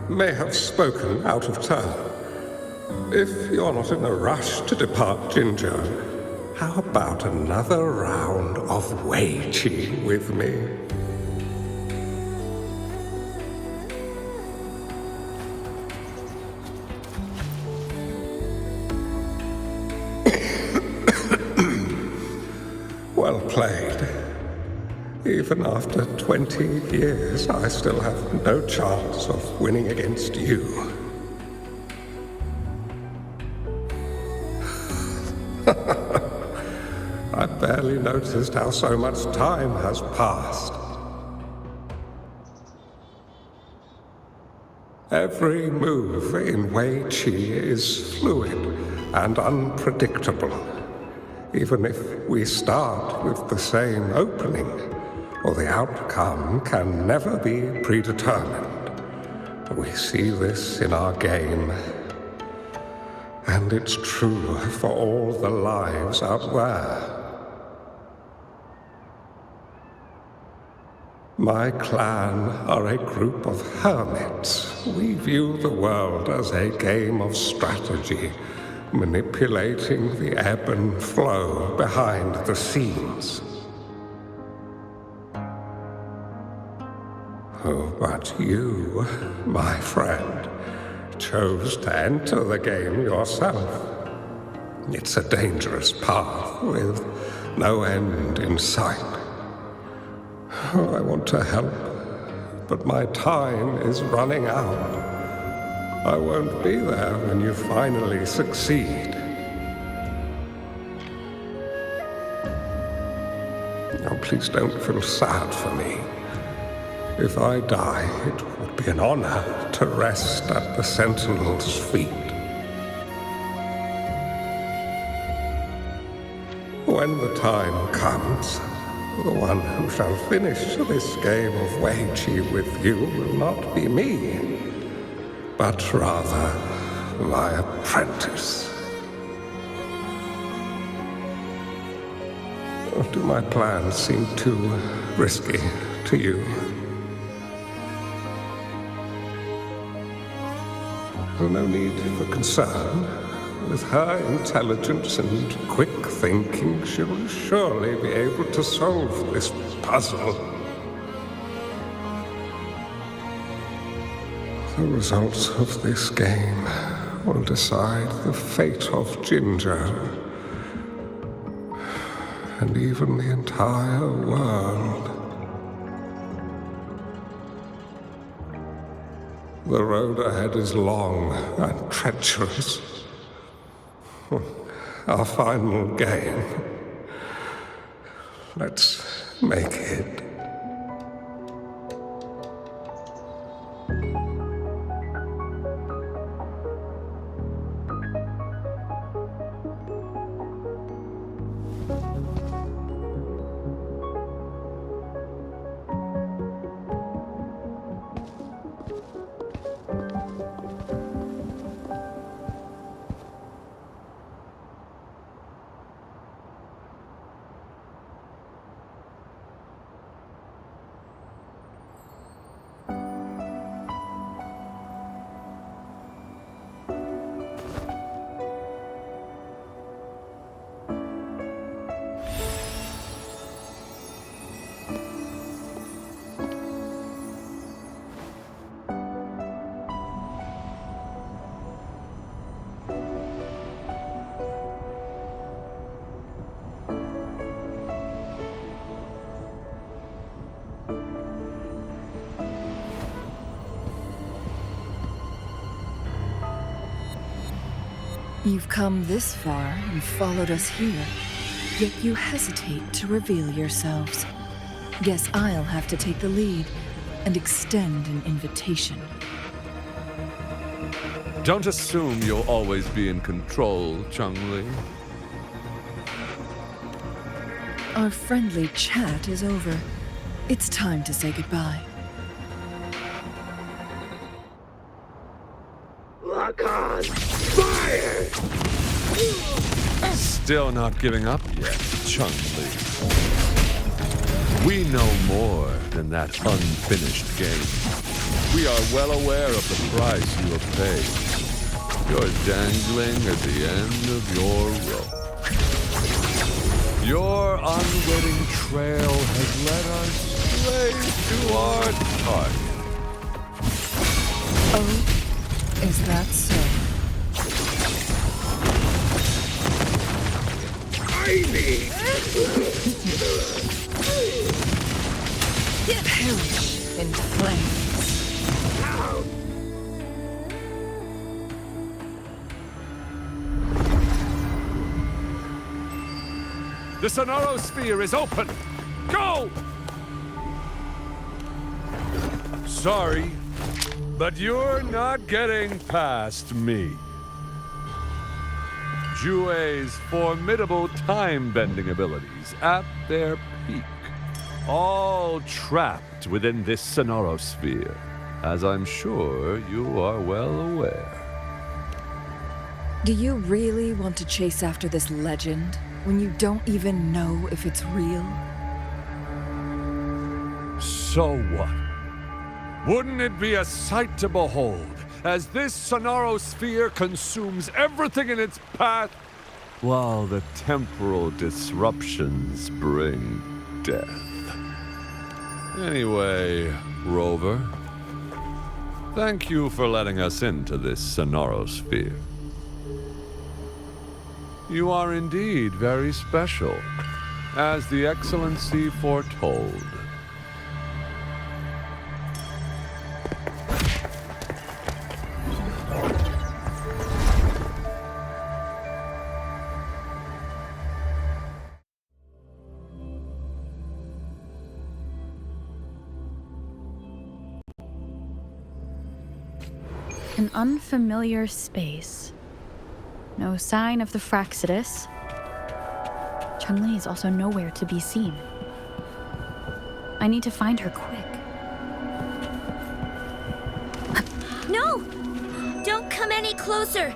may have spoken out of turn. If you're not in a rush to depart Jinzhou, how about another round of Wei Qi with me? Well played. Even after 20 years, I still have no chance of winning against you. I barely noticed how so much time has passed. Every move in Wei Qi is fluid and unpredictable. Even if we start with the same opening, or the outcome can never be predetermined. We see this in our game, and it's true for all the lives out there. My clan are a group of hermits. We view the world as a game of strategy, manipulating the ebb and flow behind the scenes. Oh, but you, my friend, chose to enter the game yourself. It's a dangerous path with no end in sight. Oh, I want to help, but my time is running out. I won't be there when you finally succeed. Oh, please don't feel sad for me. If I die, it would be an honor to rest at the Sentinel's feet. When the time comes, the one who shall finish this game of Wei Qi with you will not be me, but rather my apprentice. Or do my plans seem too risky to you? No need for concern. With her intelligence and quick thinking, she will surely be able to solve this puzzle. The results of this game will decide the fate of Jinzhou, and even the entire world. The road ahead is long and treacherous. Our final game. Let's make it. You've come this far and followed us here, yet you hesitate to reveal yourselves. Guess I'll have to take the lead and extend an invitation. Don't assume you'll always be in control, Changli. Our friendly chat is over. It's time to say goodbye. Lock on! Fire! Still not giving up yet, Changli. We know more than that unfinished game. We are well aware of the price you have paid. You're dangling at the end of your rope. Your unwitting trail has led us straight to our target. Oh, is that so? Perish in flames. The Sonorosphere is open! Go! Sorry, but you're not getting past me. Jue's formidable time-bending abilities at their peak. All trapped within this Sonorosphere, as I'm sure you are well aware. Do you really want to chase after this legend when you don't even know if it's real? So what? Wouldn't it be a sight to behold as this Sonorosphere consumes everything in its path, while the temporal disruptions bring death? Anyway, Rover, thank you for letting us into this Sonorosphere. You are indeed very special, as the Excellency foretold. An unfamiliar space. No sign of the Fraxidus. Changli is also nowhere to be seen. I need to find her quick. No! Don't come any closer!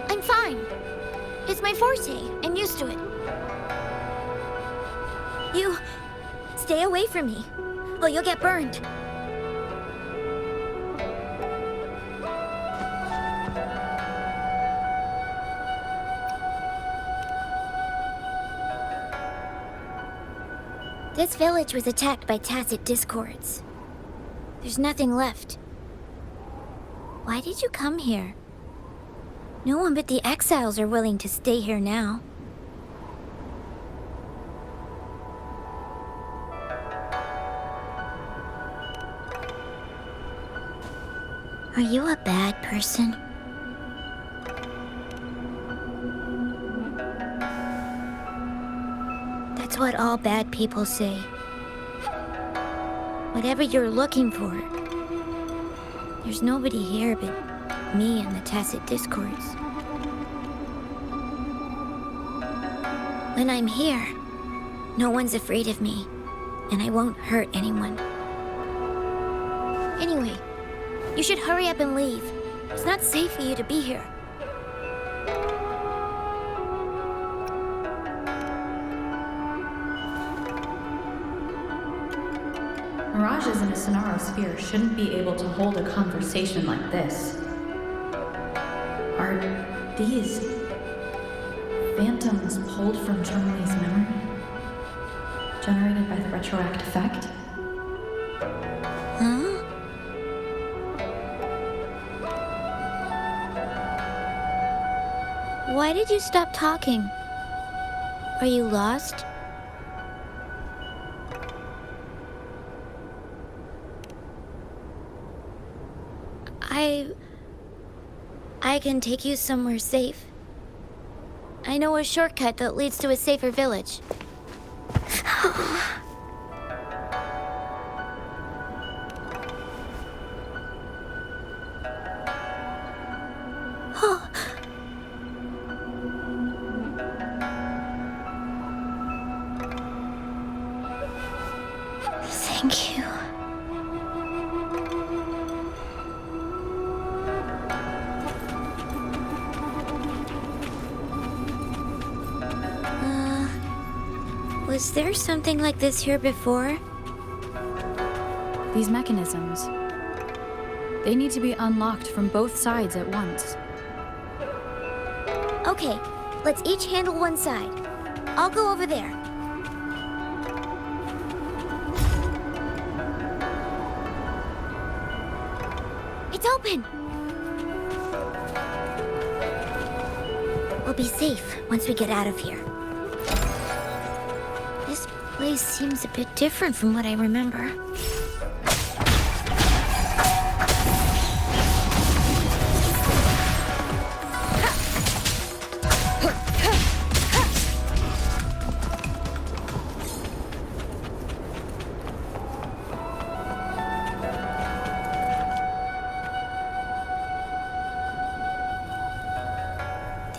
I'm fine. It's my forte. I'm used to it. You... stay away from me. Oh, you'll get burned. This village was attacked by tacit discords. There's nothing left. Why did you come here? No one but the exiles are willing to stay here now. Are you a bad person? That's what all bad people say. Whatever you're looking for, there's nobody here but me and the tacit discords. When I'm here, no one's afraid of me, and I won't hurt anyone. Anyway, you should hurry up and leave. It's not safe for you to be here. Mirages in a Sonaro sphere shouldn't be able to hold a conversation like this. Are these phantoms pulled from Changli's memory? Generated by the retroact effect? Huh? Why did you stop talking? Are you lost? I can take you somewhere safe. I know a shortcut that leads to a safer village. Thank you. Was there something like this here before? These mechanisms. They need to be unlocked from both sides at once. Okay, let's each handle one side. I'll go over there. It's open! We'll be safe once we get out of here. This place seems a bit different from what I remember.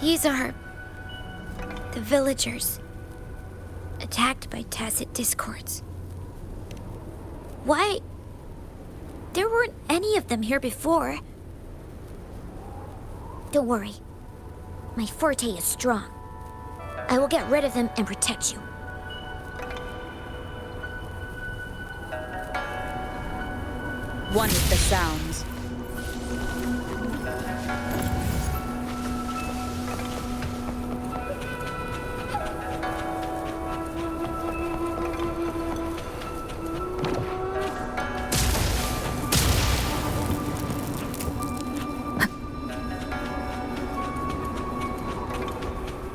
These are the villagers, attacked by tacit discords. Why? There weren't any of them here before. Don't worry. My forte is strong. I will get rid of them and protect you. One with the sounds.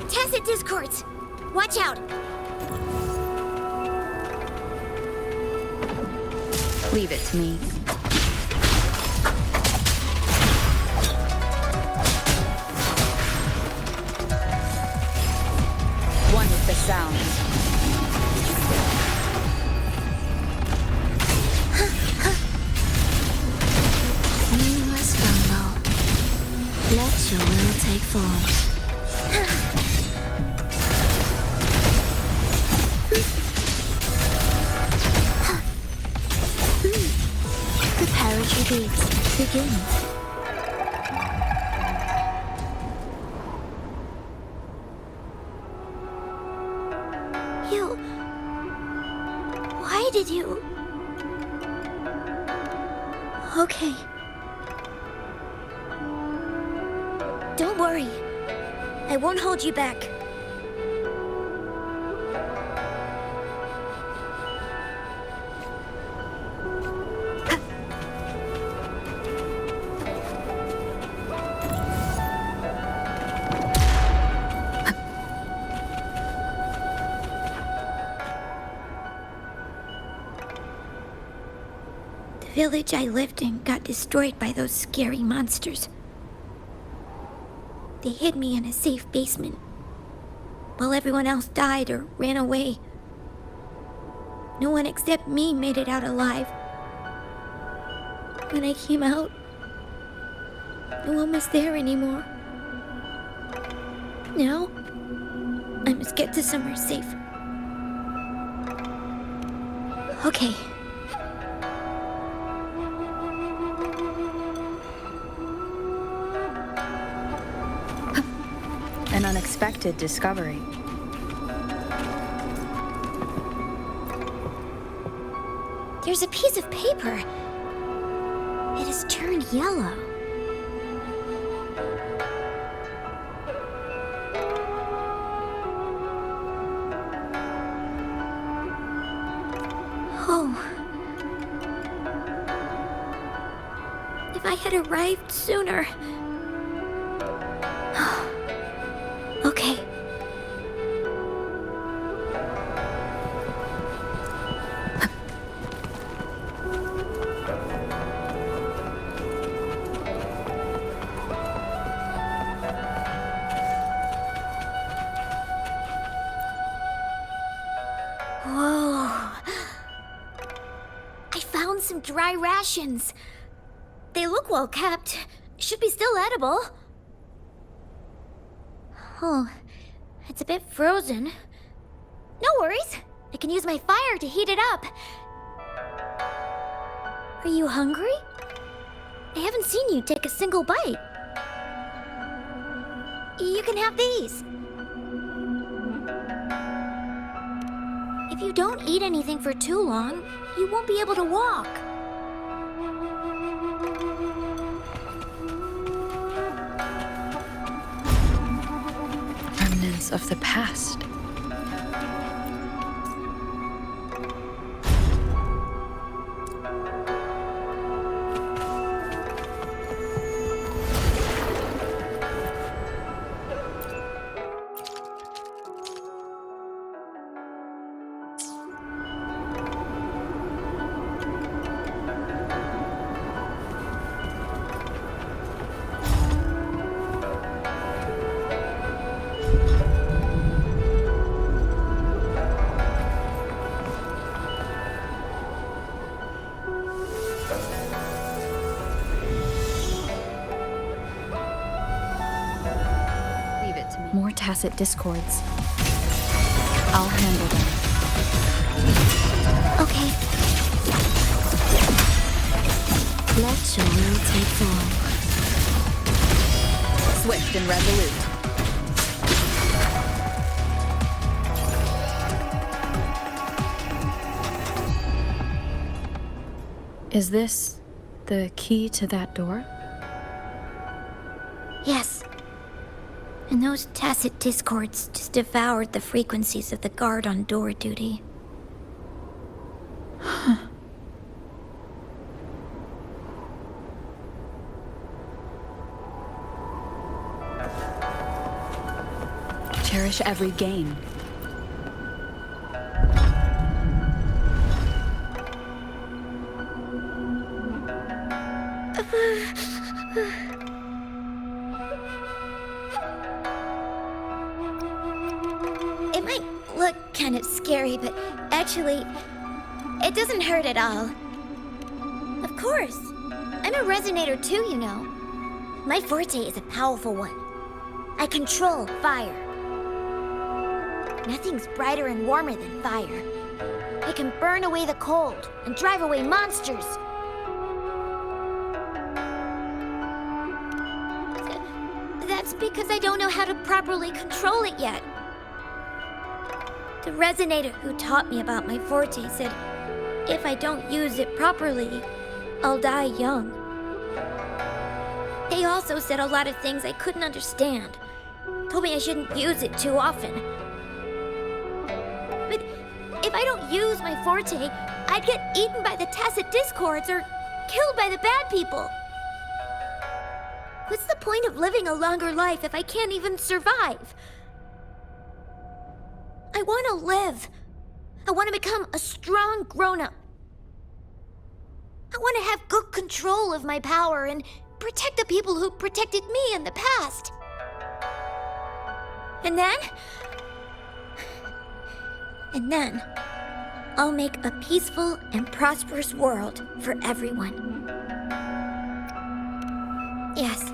Tacit discords! Watch out! Leave it to me. One with the sounds. Meaningless rumble. Let your will take form. Preparatory beats begin. Why did you... Okay. Don't worry. I won't hold you back. The village I lived in got destroyed by those scary monsters. They hid me in a safe basement, while everyone else died or ran away. No one except me made it out alive. When I came out, no one was there anymore. Now, I must get to somewhere safe. Okay. An unexpected discovery. There's a piece of paper. It has turned yellow. Oh. If I had arrived sooner. Okay. Whoa. I found some dry rations. They look well kept. Should be still edible. Oh, it's a bit frozen. No worries. I can use my fire to heat it up. Are you hungry? I haven't seen you take a single bite. You can have these. If you don't eat anything for too long, you won't be able to walk. Remnants of the past. More tacit discords. I'll handle them. Okay. Let your will take form. Swift and resolute. Is this the key to that door? Yes. And those tacit discords just devoured the frequencies of the guard on door duty. Cherish every gain. It might look kind of scary, but actually, it doesn't hurt at all. Of course. I'm a resonator too, you know. My forte is a powerful one. I control fire. Nothing's brighter and warmer than fire. It can burn away the cold and drive away monsters. That's because I don't know how to properly control it yet. The resonator who taught me about my forte said if I don't use it properly, I'll die young. He also said a lot of things I couldn't understand. Told me I shouldn't use it too often. But if I don't use my forte, I'd get eaten by the tacit discords or killed by the bad people. What's the point of living a longer life if I can't even survive? I want to live. I want to become a strong grown-up. I want to have good control of my power and protect the people who protected me in the past. And then, I'll make a peaceful and prosperous world for everyone. Yes.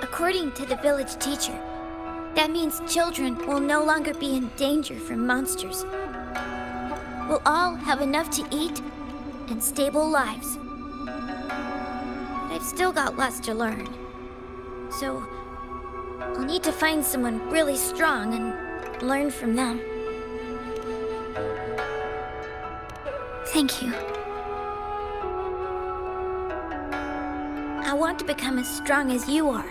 According to the village teacher, that means children will no longer be in danger from monsters. We'll all have enough to eat and stable lives. But I've still got lots to learn. So, I'll need to find someone really strong and learn from them. Thank you. I want to become as strong as you are.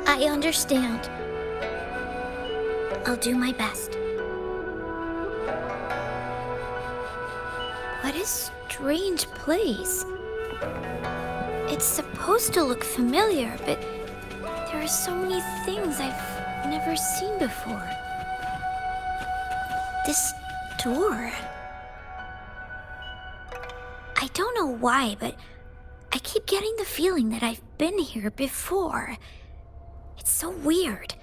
I understand. I'll do my best. What a strange place. It's supposed to look familiar, but there are so many things I've never seen before. This door. I don't know why, but I keep getting the feeling that I've been here before. It's so weird.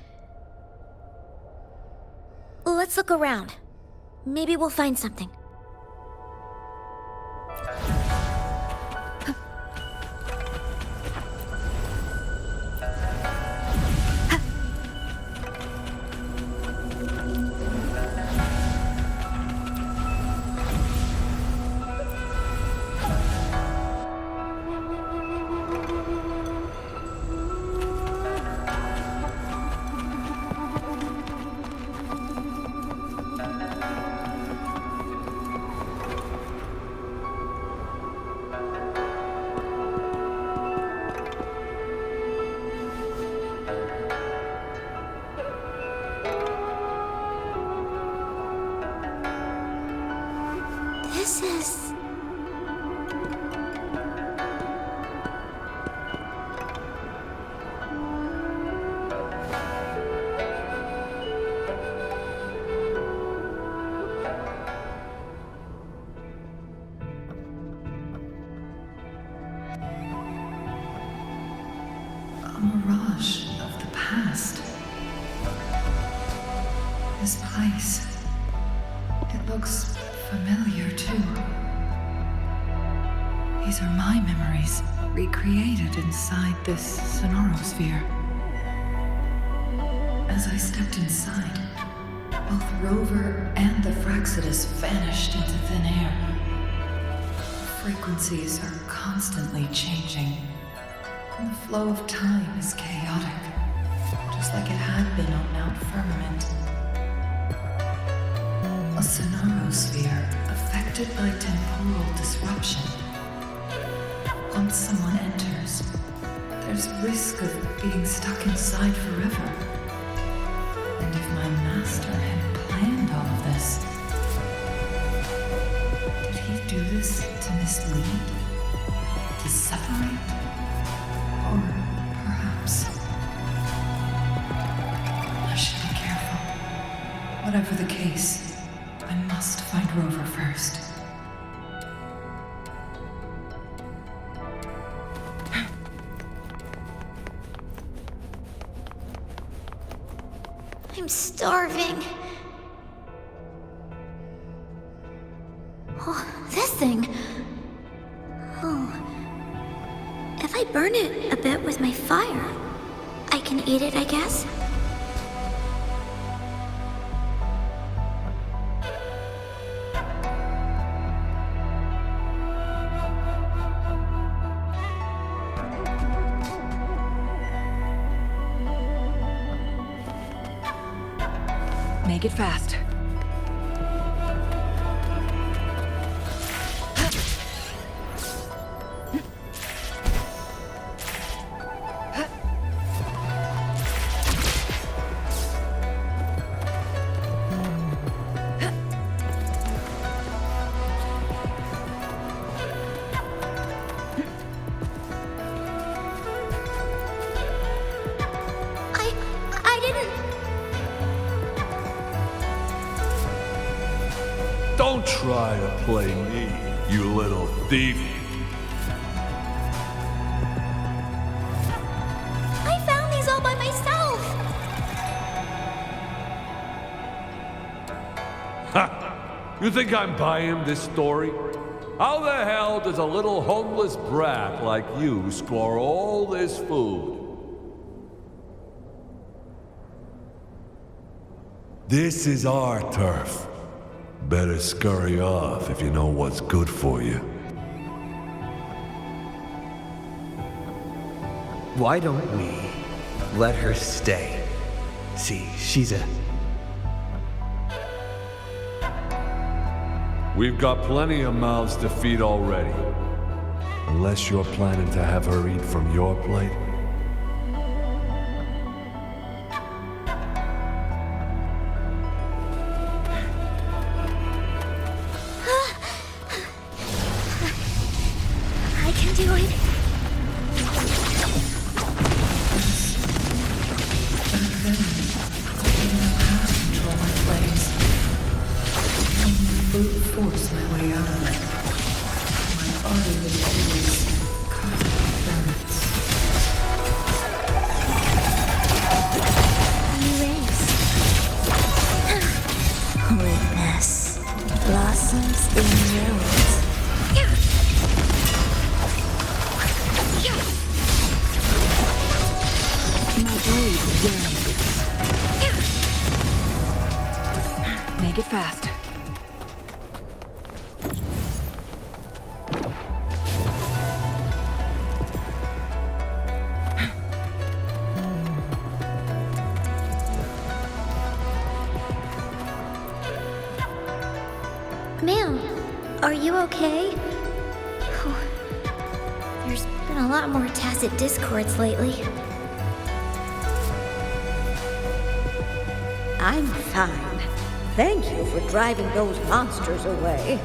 Let's look around. Maybe we'll find something. This is... A mirage of the past. This place. It looks familiar too. These are my memories, recreated inside this sonorosphere. As I stepped inside, both Rover and the Fraxidus vanished into thin air. Frequencies are constantly changing, and the flow of time is chaotic, just like it had been on Mount Firmament. A sonorosphere affected by temporal disruption. Once someone enters, there's risk of being stuck inside forever. And if my master had planned all of this, did he do this to mislead? To separate? Or perhaps... I should be careful. Whatever the case, I must find Rover first. I'm starving. Oh, this thing. Oh. If I burn it a bit with my fire, I can eat it, I guess? Make it fast. I didn't... Don't try to play me, you little thief. I found these all by myself! Ha! You think I'm buying this story? How the hell does a little homeless brat like you score all this food? This is our turf. Better scurry off if you know what's good for you. Why don't we let her stay? See, she's a... We've got plenty of mouths to feed already. Unless you're planning to have her eat from your plate. I can do it. Control my flames. Brute force my way out of it. My body was always caught in ferments. New rays. Witness blossoms in ruins. My blade yearns. Make it fast. Ma'am, are you okay? There's been a lot more tacit discords lately. I'm fine. Thank you for driving those monsters away.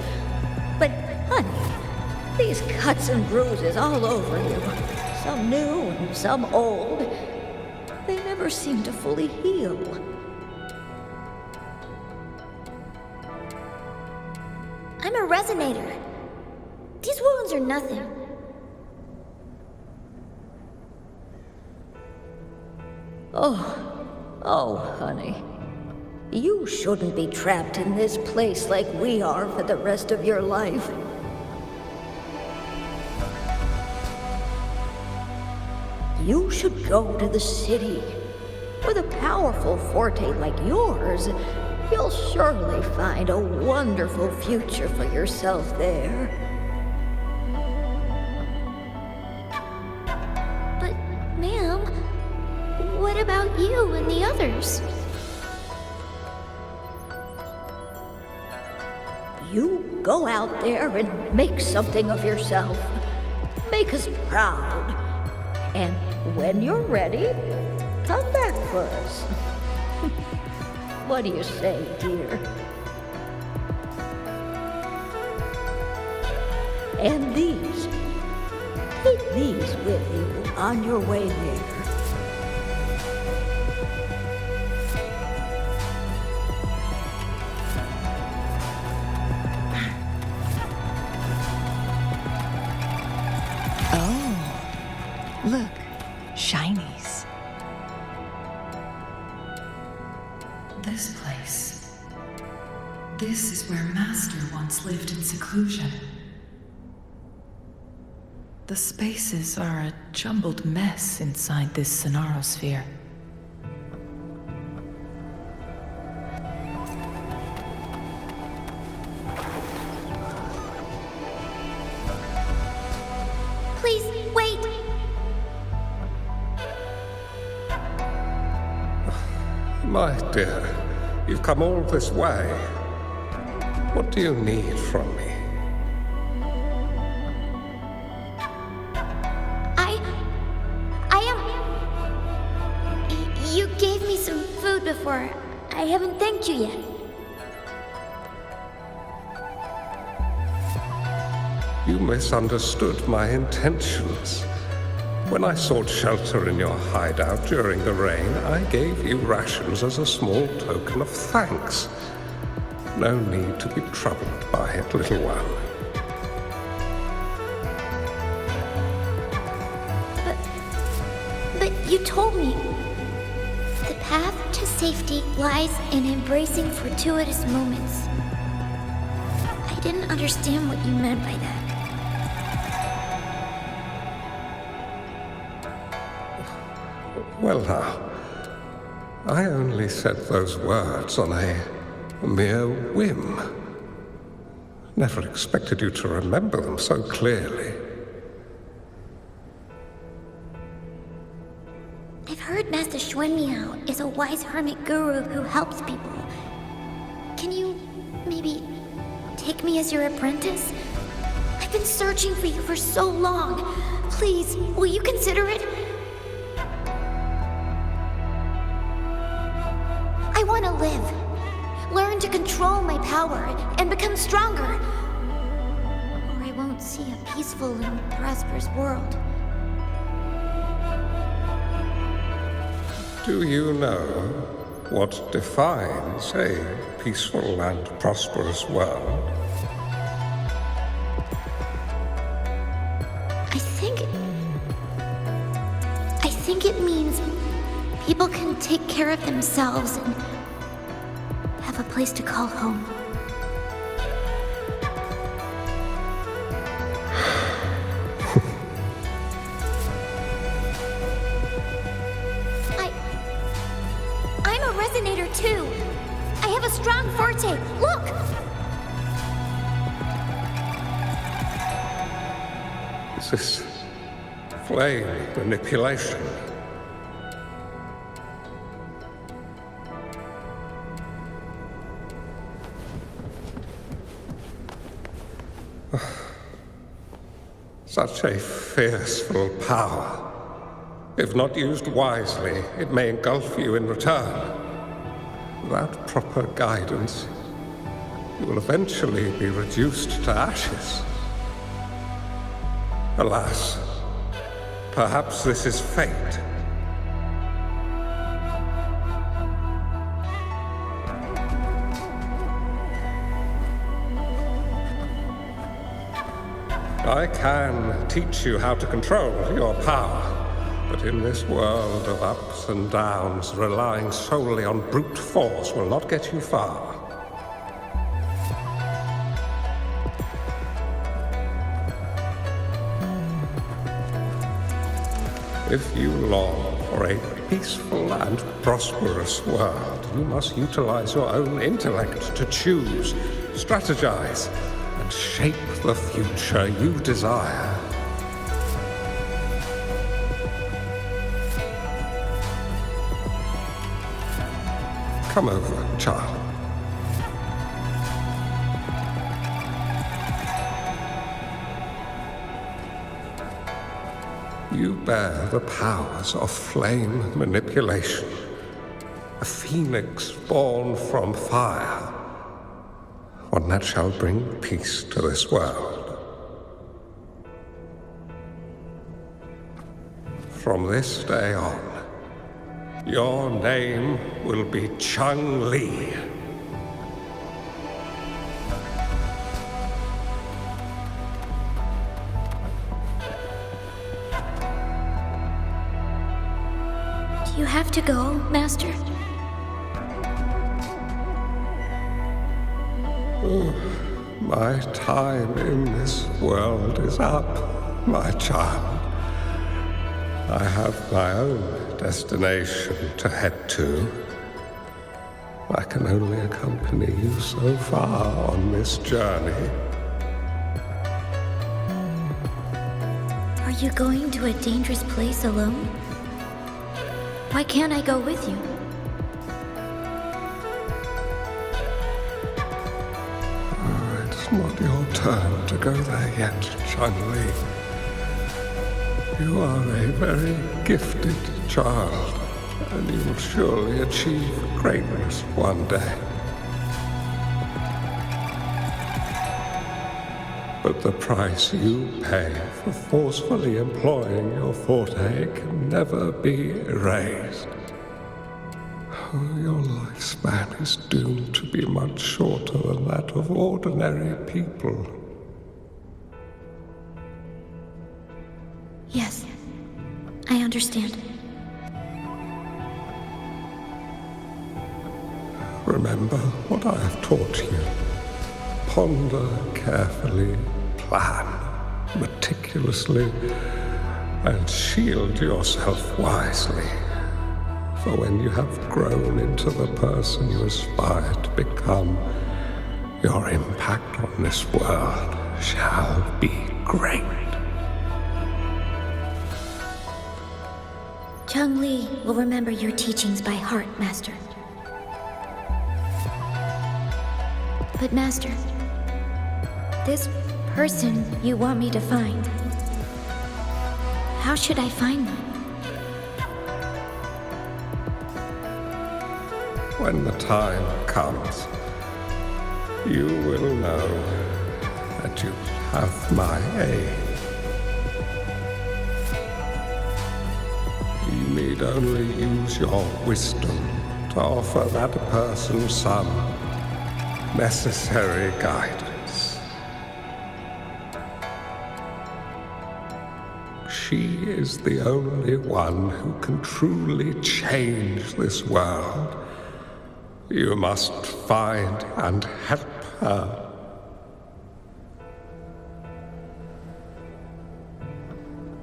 But, honey, these cuts and bruises all over you, some new and some old, they never seem to fully heal. I'm a resonator. These wounds are nothing. Oh, honey. You shouldn't be trapped in this place like we are for the rest of your life. You should go to the city. With a powerful forte like yours, you'll surely find a wonderful future for yourself there. But, ma'am, what about you and the others? You go out there and make something of yourself. Make us proud. And when you're ready, come back for us. What do you say, dear? And these. Take these with you on your way there. Look, shinies. This place. This is where Master once lived in seclusion. The spaces are a jumbled mess inside this sonarosphere. Please, wait! My dear, you've come all this way. What do you need from me? You gave me some food before. I haven't thanked you yet. You misunderstood my intentions. When I sought shelter in your hideout during the rain, I gave you rations as a small token of thanks. No need to be troubled by it, little one. But you told me the path to safety lies in embracing fortuitous moments. I didn't understand what you meant by that. Well now, I only said those words on a mere whim. Never expected you to remember them so clearly. I've heard Master Xuanmiao is a wise hermit guru who helps people. Can you maybe take me as your apprentice? I've been searching for you for so long. Please, will you consider it? I want to live. Learn to control my power and become stronger. Or I won't see a peaceful and prosperous world. Do you know what defines a peaceful and prosperous world? I think it means people can take care of themselves and have a place to call home. I'm a resonator too. I have a strong forte. Look! Is this flame manipulation? Such a fearful power. If not used wisely, it may engulf you in return. Without proper guidance, you will eventually be reduced to ashes. Alas, perhaps this is fate. I can teach you how to control your power, but in this world of ups and downs, relying solely on brute force will not get you far. If you long for a peaceful and prosperous world, you must utilize your own intellect to choose, strategize, and shape the future you desire. Come over, child. You bear the powers of flame manipulation, a phoenix born from fire, one that shall bring peace to this world. From this day on, your name will be Changli. Do you have to go, Master? My time in this world is up, my child. I have my own destination to head to. I can only accompany you so far on this journey. Are you going to a dangerous place alone? Why can't I go with you? It's not your turn to go there yet, Changli. You are a very gifted child, and you will surely achieve greatness one day. But the price you pay for forcefully employing your forte can never be erased. Your lifespan is doomed to be much shorter than that of ordinary people. Yes, I understand. Remember what I have taught you. Ponder carefully, plan meticulously, and shield yourself wisely. For when you have grown into the person you aspire to become, your impact on this world shall be great. Changli will remember your teachings by heart, Master. But Master, this person you want me to find, how should I find them? When the time comes, you will know that you have my aid. You need only use your wisdom to offer that person some necessary guidance. She is the only one who can truly change this world. You must find and help her.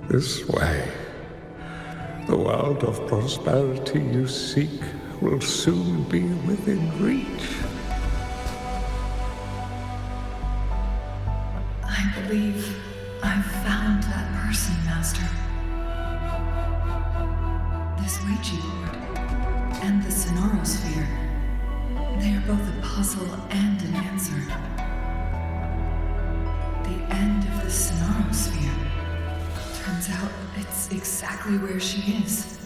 This way, the world of prosperity you seek will soon be within reach. I believe I've found that person, Master. This Ouija board and the Sonorosphere, they are both a puzzle and an answer. The end of the Sonorosphere. Turns out it's exactly where she is.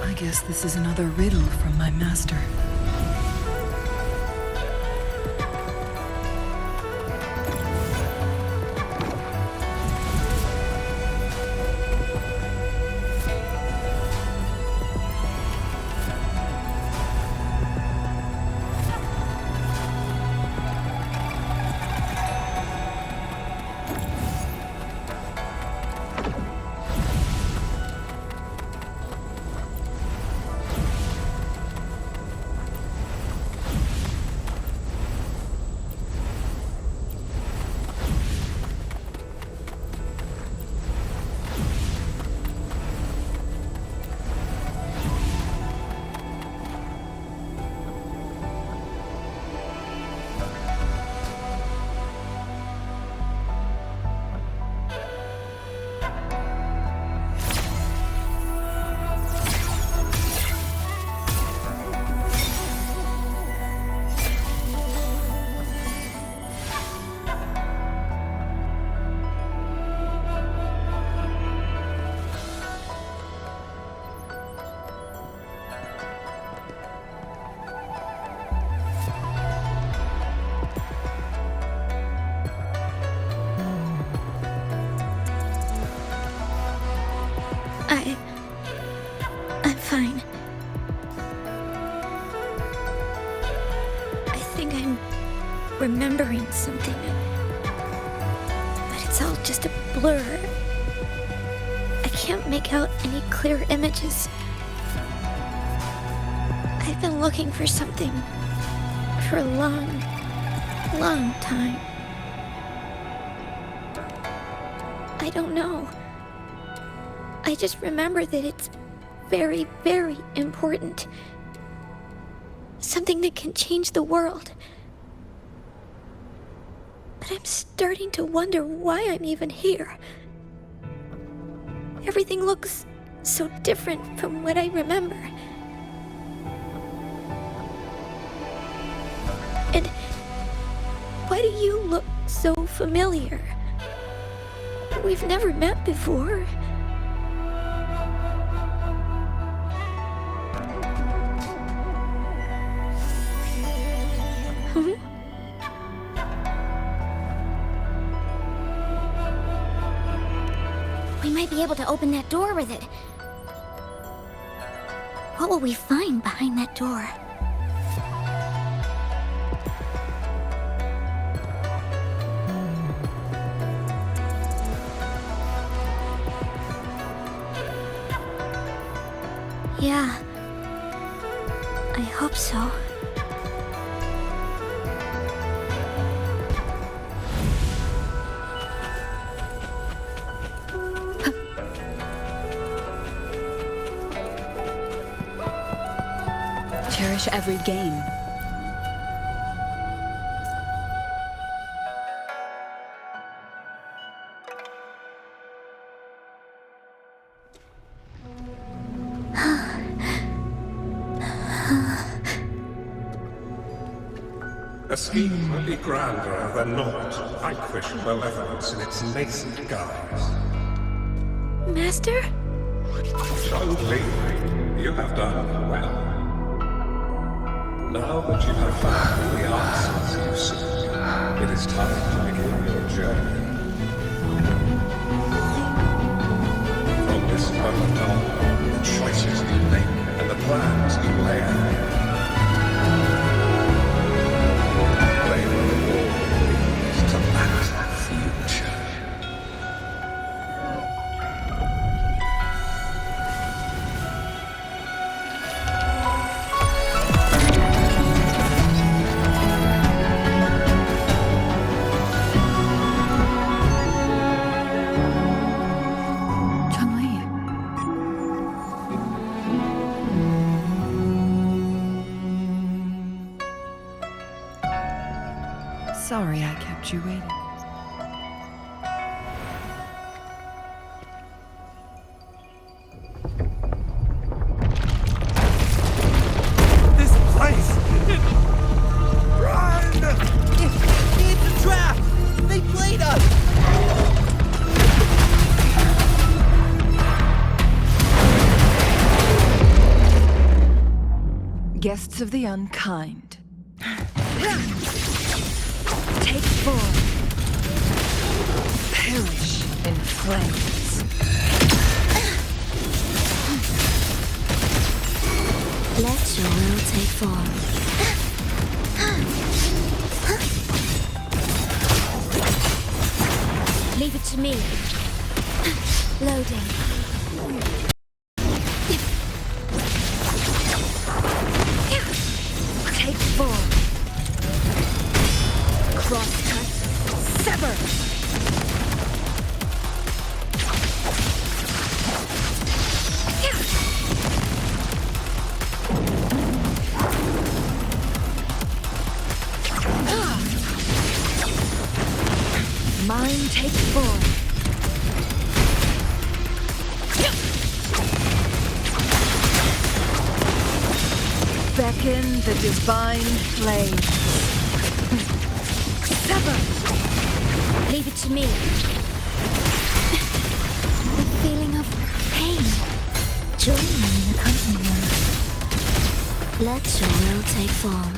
I guess this is another riddle from my master. I'm fine. I think I'm remembering something. But it's all just a blur. I can't make out any clear images. I've been looking for something for a long, long time. I don't know. I just remember that it's very, very important. Something that can change the world. But I'm starting to wonder why I'm even here. Everything looks so different from what I remember. And why do you look so familiar? We've never met before. We might be able to open that door with it. What will we find behind that door? Yeah, I hope so. finish every game. A scheme might be grander than not to vanquish malevolence in its nascent guise. Master? Changli, you have done well. Now that you have found the answers you seek, it is time to begin your journey. From this moment on, the choices you make and the plans you lay out, they will all lead to that future. Changli. Sorry I kept you waiting. This place! Run! It's a trap! They played us! Guests of the unkind. Take form. Perish in flames. Let your will take form. Leave it to me. Loading. Take form. Crosscut. Sever. Mind take form. Beckon the divine flame. Sever. Leave it to me. The feeling of pain. Join me in the company. Let your will take form.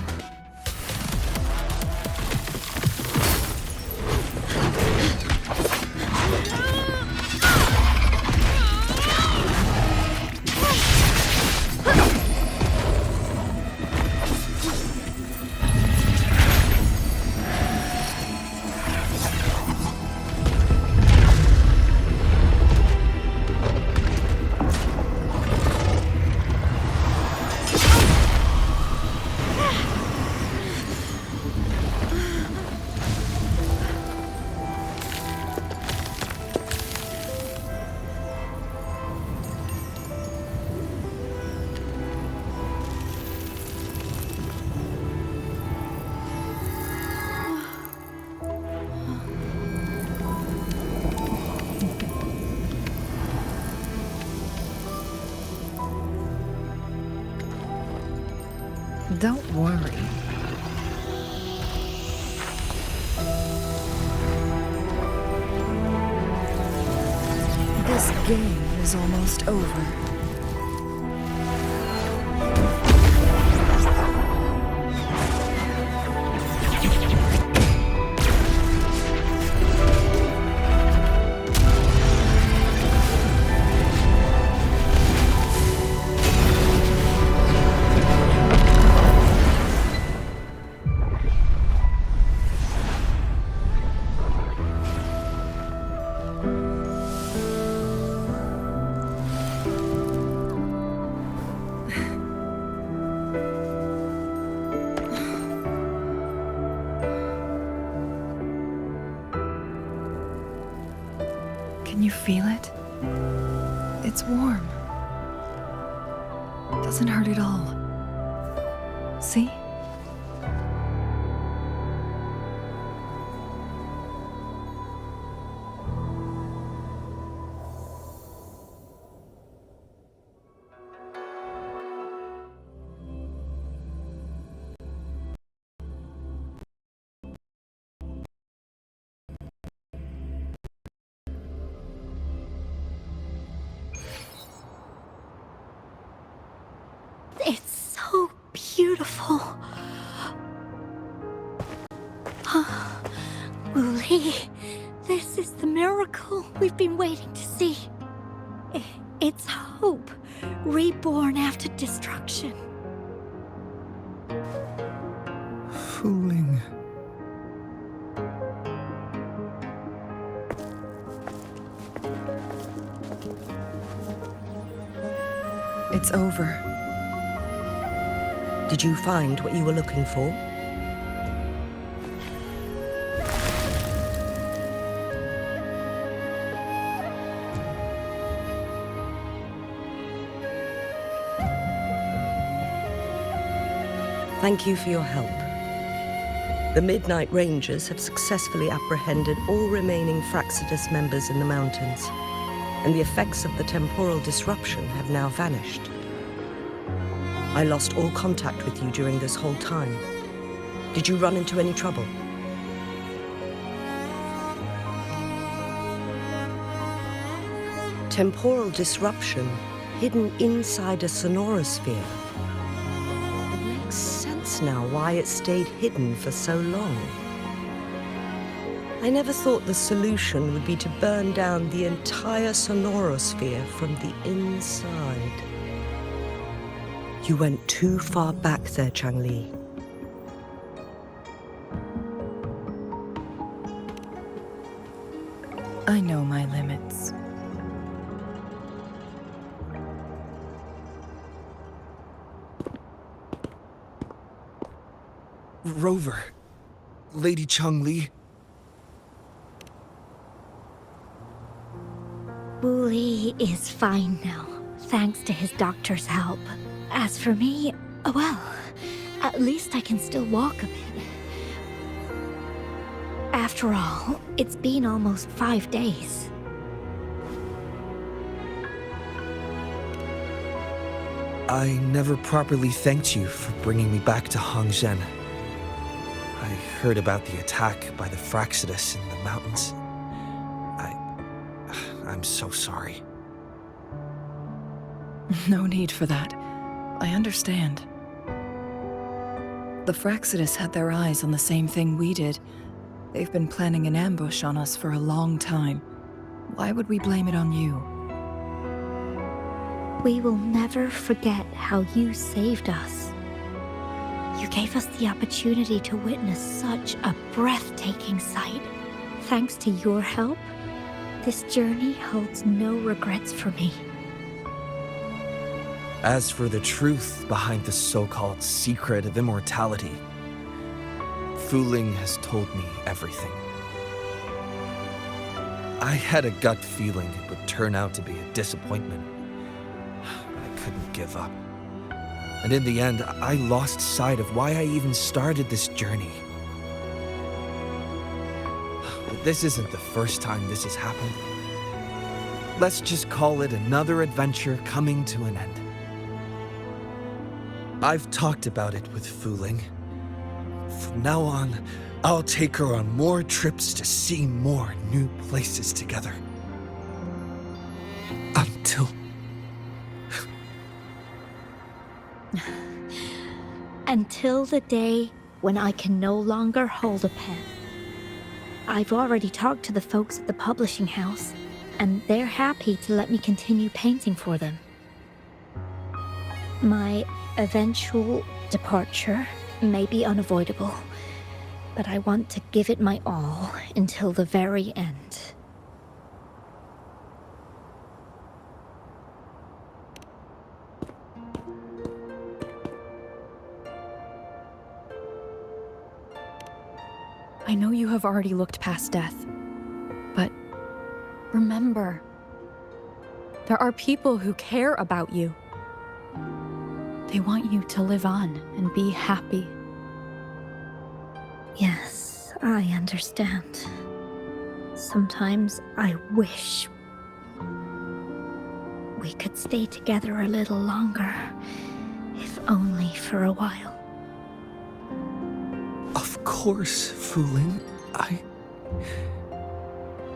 Don't worry. This game is almost over. Can you feel it? It's warm. Doesn't hurt at all. See? It's so beautiful. Uli, this is the miracle we've been waiting to see. It's hope, reborn after destruction. Fooling. It's over. Did you find what you were looking for? Thank you for your help. The Midnight Rangers have successfully apprehended all remaining Fraxidus members in the mountains, and the effects of the temporal disruption have now vanished. I lost all contact with you during this whole time. Did you run into any trouble? Temporal disruption hidden inside a sonorosphere. It makes sense now why it stayed hidden for so long. I never thought the solution would be to burn down the entire sonorosphere from the inside. You went too far back there, Changli. I know my limits. Rover. Lady Changli. Uli is fine now, thanks to his doctor's help. As for me, well, at least I can still walk a bit. After all, it's been almost 5 days. I never properly thanked you for bringing me back to Hongzhen. I heard about the attack by the Fraxidus in the mountains. I'm so sorry. No need for that. I understand. The Fraxidus had their eyes on the same thing we did. They've been planning an ambush on us for a long time. Why would we blame it on you? We will never forget how you saved us. You gave us the opportunity to witness such a breathtaking sight. Thanks to your help, this journey holds no regrets for me. As for the truth behind the so-called secret of immortality, Fooling has told me everything. I had a gut feeling it would turn out to be a disappointment. I couldn't give up. And in the end, I lost sight of why I even started this journey. But this isn't the first time this has happened. Let's just call it another adventure coming to an end. I've talked about it with Fooling. From now on, I'll take her on more trips to see more new places together. Until... Until the day when I can no longer hold a pen. I've already talked to the folks at the publishing house, and they're happy to let me continue painting for them. My eventual departure may be unavoidable, but I want to give it my all until the very end. I know you have already looked past death, but remember, there are people who care about you. They want you to live on and be happy. Yes, I understand. Sometimes I wish we could stay together a little longer, if only for a while. Of course, Fulin.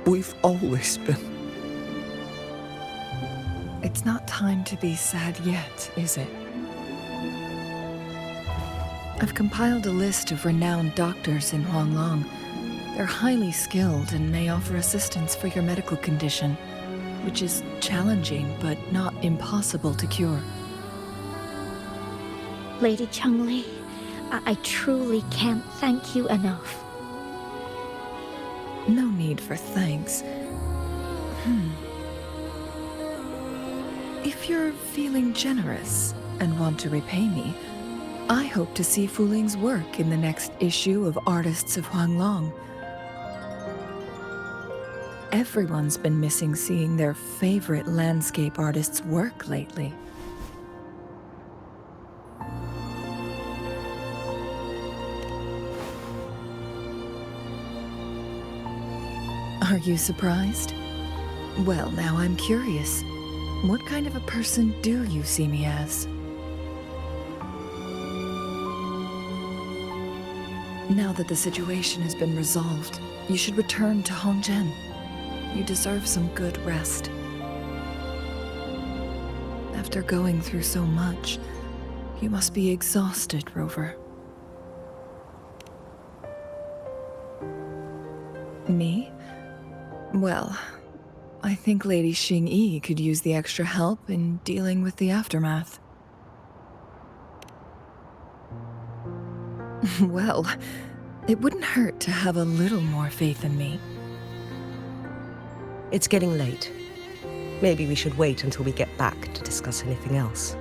We've always been... It's not time to be sad yet, is it? I've compiled a list of renowned doctors in Huanglong. They're highly skilled and may offer assistance for your medical condition, which is challenging but not impossible to cure. Lady Changli, I truly can't thank you enough. No need for thanks. If you're feeling generous and want to repay me, I hope to see Fu Ling's work in the next issue of Artists of Huanglong. Everyone's been missing seeing their favorite landscape artists' work lately. Are you surprised? Well, now I'm curious. What kind of a person do you see me as? Now that the situation has been resolved, you should return to Hongzhen. You deserve some good rest. After going through so much, you must be exhausted, Rover. Me? Well, I think Lady Xingyi could use the extra help in dealing with the aftermath. Well, it wouldn't hurt to have a little more faith in me. It's getting late. Maybe we should wait until we get back to discuss anything else.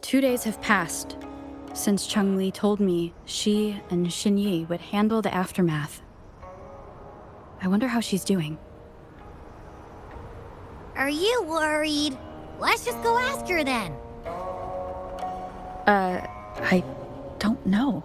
Two days have passed since Changli told me she and Xingyi would handle the aftermath. I wonder how she's doing. Are you worried? Let's just go ask her then. I don't know.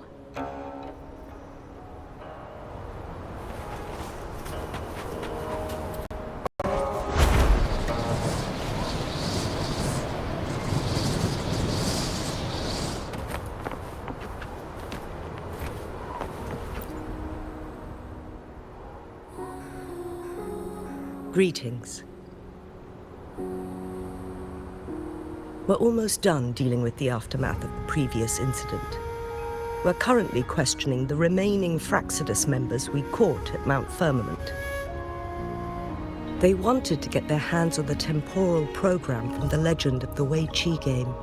Greetings. We're almost done dealing with the aftermath of the previous incident. We're currently questioning the remaining Fraxidus members we caught at Mount Firmament. They wanted to get their hands on the temporal program from the legend of the Wei Qi game,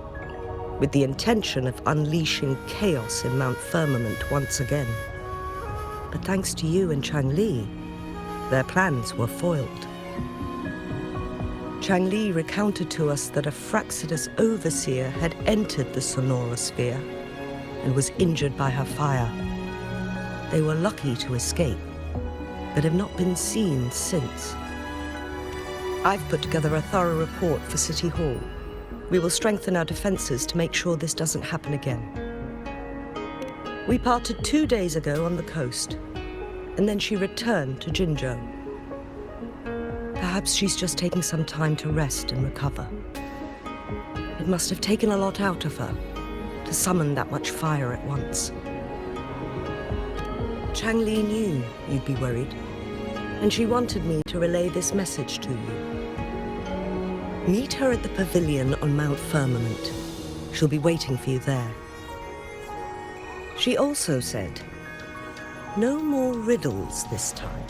with the intention of unleashing chaos in Mount Firmament once again. But thanks to you and Changli, their plans were foiled. Changli recounted to us that a Fraxidus overseer had entered the Sonorosphere and was injured by her fire. They were lucky to escape, but have not been seen since. I've put together a thorough report for City Hall. We will strengthen our defenses to make sure this doesn't happen again. We parted 2 days ago on the coast, and then she returned to Jinzhou. Perhaps she's just taking some time to rest and recover. It must have taken a lot out of her to summon that much fire at once. Changli knew you'd be worried, and she wanted me to relay this message to you. Meet her at the pavilion on Mount Firmament. She'll be waiting for you there. She also said, no more riddles this time.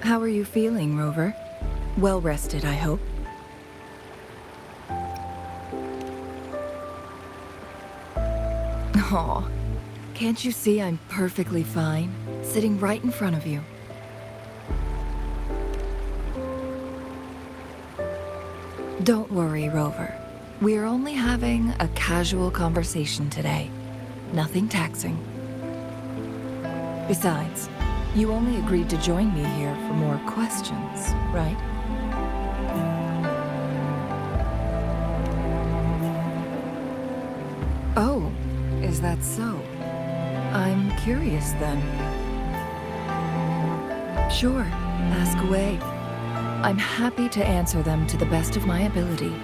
How are you feeling, Rover? Well rested, I hope. Aw, can't you see I'm perfectly fine, sitting right in front of you? Don't worry, Rover. We're only having a casual conversation today. Nothing taxing. Besides, you only agreed to join me here for more questions, right? Oh, is that so? I'm curious then. Sure, ask away. I'm happy to answer them to the best of my ability.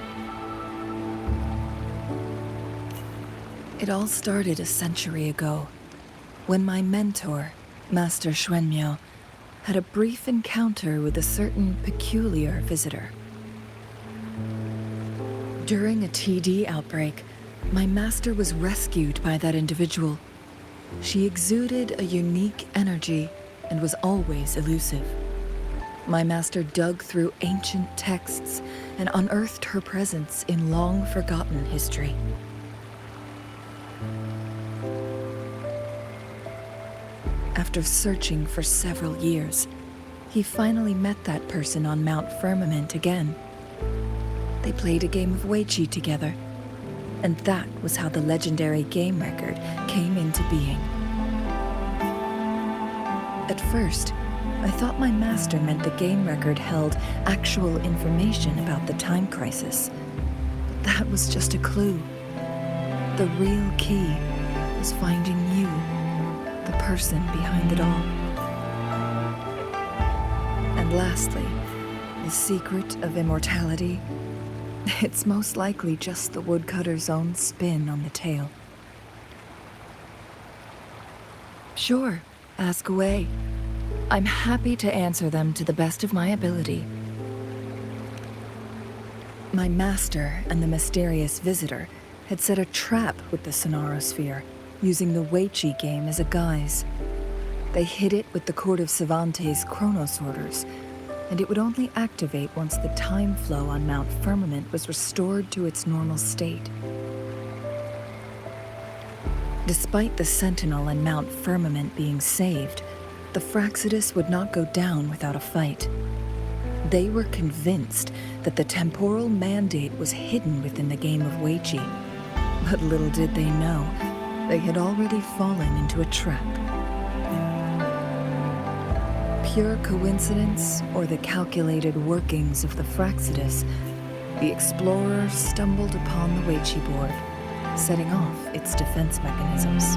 It all started a century ago, when my mentor, Master Xuanmiao, had a brief encounter with a certain peculiar visitor. During a TD outbreak, my master was rescued by that individual. She exuded a unique energy and was always elusive. My master dug through ancient texts and unearthed her presence in long-forgotten history. After searching for several years, he finally met that person on Mount Firmament again. They played a game of Weiqi together, and that was how the legendary game record came into being. At first, I thought my master meant the game record held actual information about the time crisis. But that was just a clue. The real key was finding you, the person behind it all. And lastly, the secret of immortality. It's most likely just the woodcutter's own spin on the tale. Sure, ask away. I'm happy to answer them to the best of my ability. My master and the mysterious visitor had set a trap with the Sonarosphere, using the Weiqi game as a guise. They hid it with the Court of Cervantes' Chronos orders, and it would only activate once the time flow on Mount Firmament was restored to its normal state. Despite the Sentinel and Mount Firmament being saved, the Fraxidus would not go down without a fight. They were convinced that the temporal mandate was hidden within the game of Weiqi, but little did they know, they had already fallen into a trap. Pure coincidence or the calculated workings of the Fraxidus, the explorer stumbled upon the Weiqi board, setting off its defense mechanisms.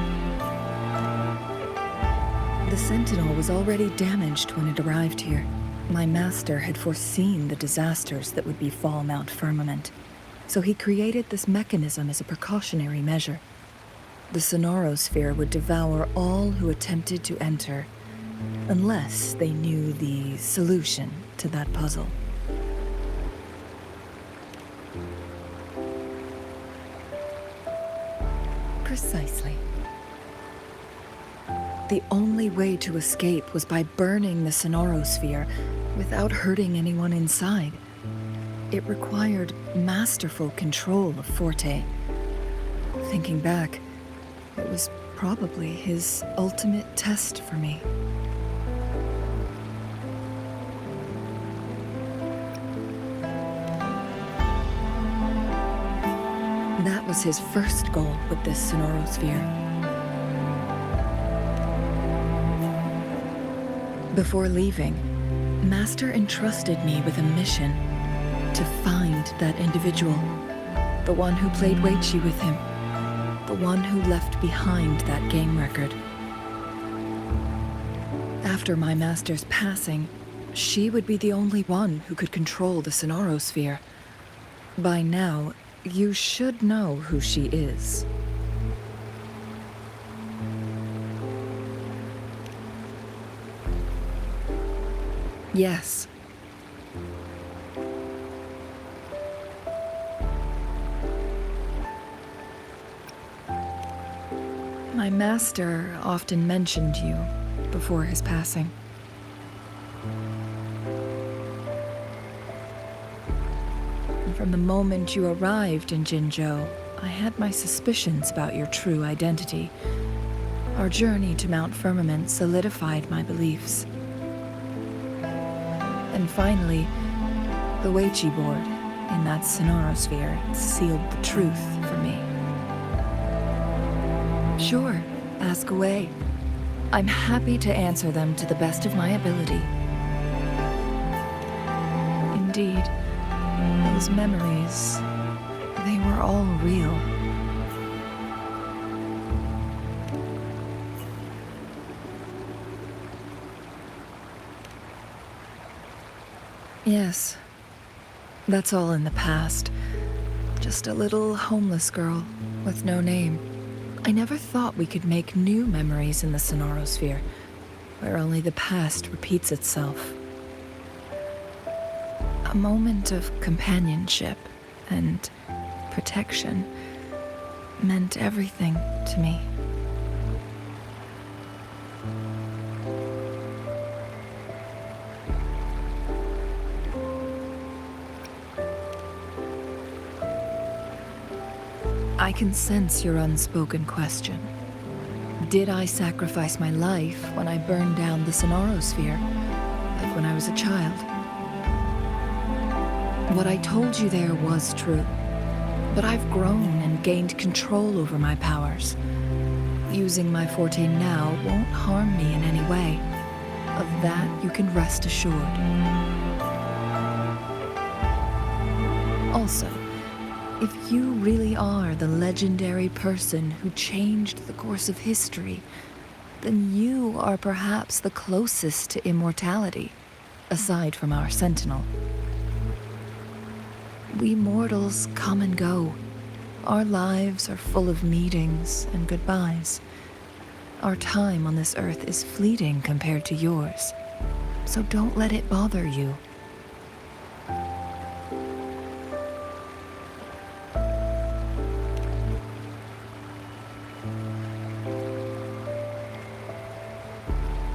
The Sentinel was already damaged when it arrived here. My master had foreseen the disasters that would befall Mount Firmament, so he created this mechanism as a precautionary measure. The Sonarosphere would devour all who attempted to enter, unless they knew the solution to that puzzle. Precisely. The only way to escape was by burning the Sonarosphere without hurting anyone inside. It required masterful control of Forte. Thinking back, it was probably his ultimate test for me. That was his first goal with this Sonarosphere. Before leaving, Master entrusted me with a mission to find that individual, the one who played Weiqi with him, the one who left behind that game record. After my master's passing, she would be the only one who could control the Sonaro Sphere. By now, you should know who she is. Yes. My master often mentioned you before his passing. And from the moment you arrived in Jinzhou, I had my suspicions about your true identity. Our journey to Mount Firmament solidified my beliefs. And finally, the Weiqi board in that Sonaro Sphere sealed the truth for me. Sure, ask away. I'm happy to answer them to the best of my ability. Indeed, those memories, they were all real. Yes, that's all in the past. Just a little homeless girl with no name. I never thought we could make new memories in the Sonaro Sphere, where only the past repeats itself. A moment of companionship and protection meant everything to me. I can sense your unspoken question. Did I sacrifice my life when I burned down the Sonaro Sphere, like when I was a child? What I told you there was true, but I've grown and gained control over my powers. Using my forte now won't harm me in any way. Of that you can rest assured. Also, if you really are the legendary person who changed the course of history, then you are perhaps the closest to immortality, aside from our sentinel. We mortals come and go. Our lives are full of meetings and goodbyes. Our time on this earth is fleeting compared to yours, so don't let it bother you.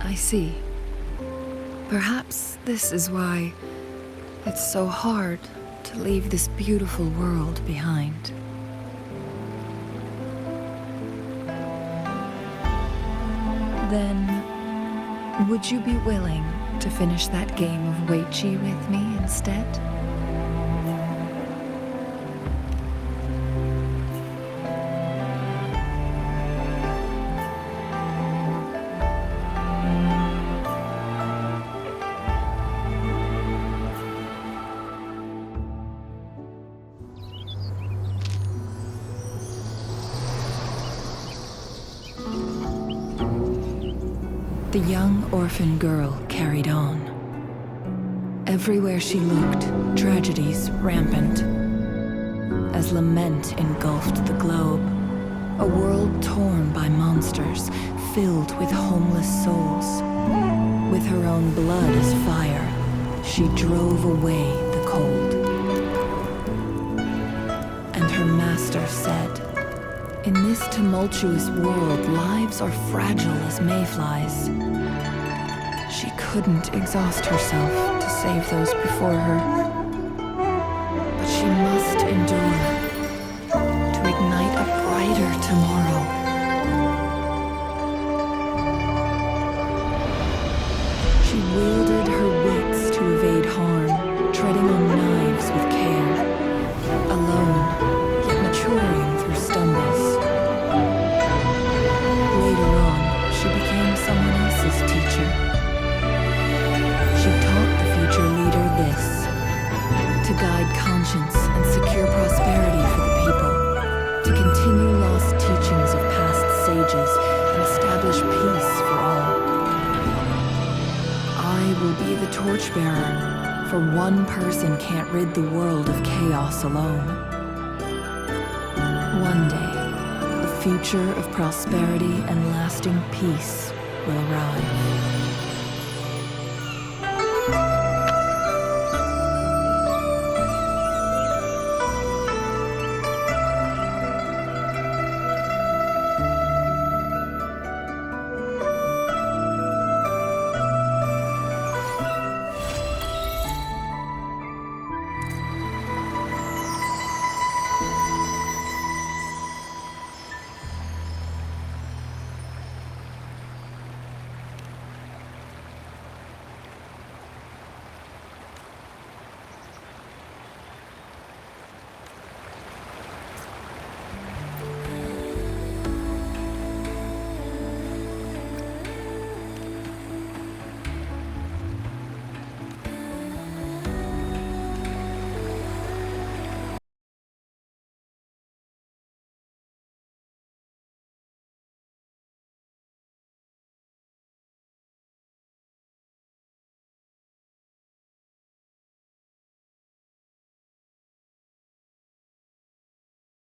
I see. Perhaps this is why it's so hard to leave this beautiful world behind. Then, would you be willing to finish that game of Weiqi with me instead? The young orphan girl carried on. Everywhere she looked, tragedies rampant. As lament engulfed the globe, a world torn by monsters, filled with homeless souls. With her own blood as fire, she drove away the cold. And her master said, "In this tumultuous world, lives are fragile as mayflies." She couldn't exhaust herself to save those before her, but she must endure to ignite a brighter tomorrow. She wielded her wits to evade harm, treading on knives with care, alone, yet maturing through stumbles. Later on, she became someone else's teacher. She taught For one person can't rid the world of chaos alone. One day, a future of prosperity and lasting peace will arrive.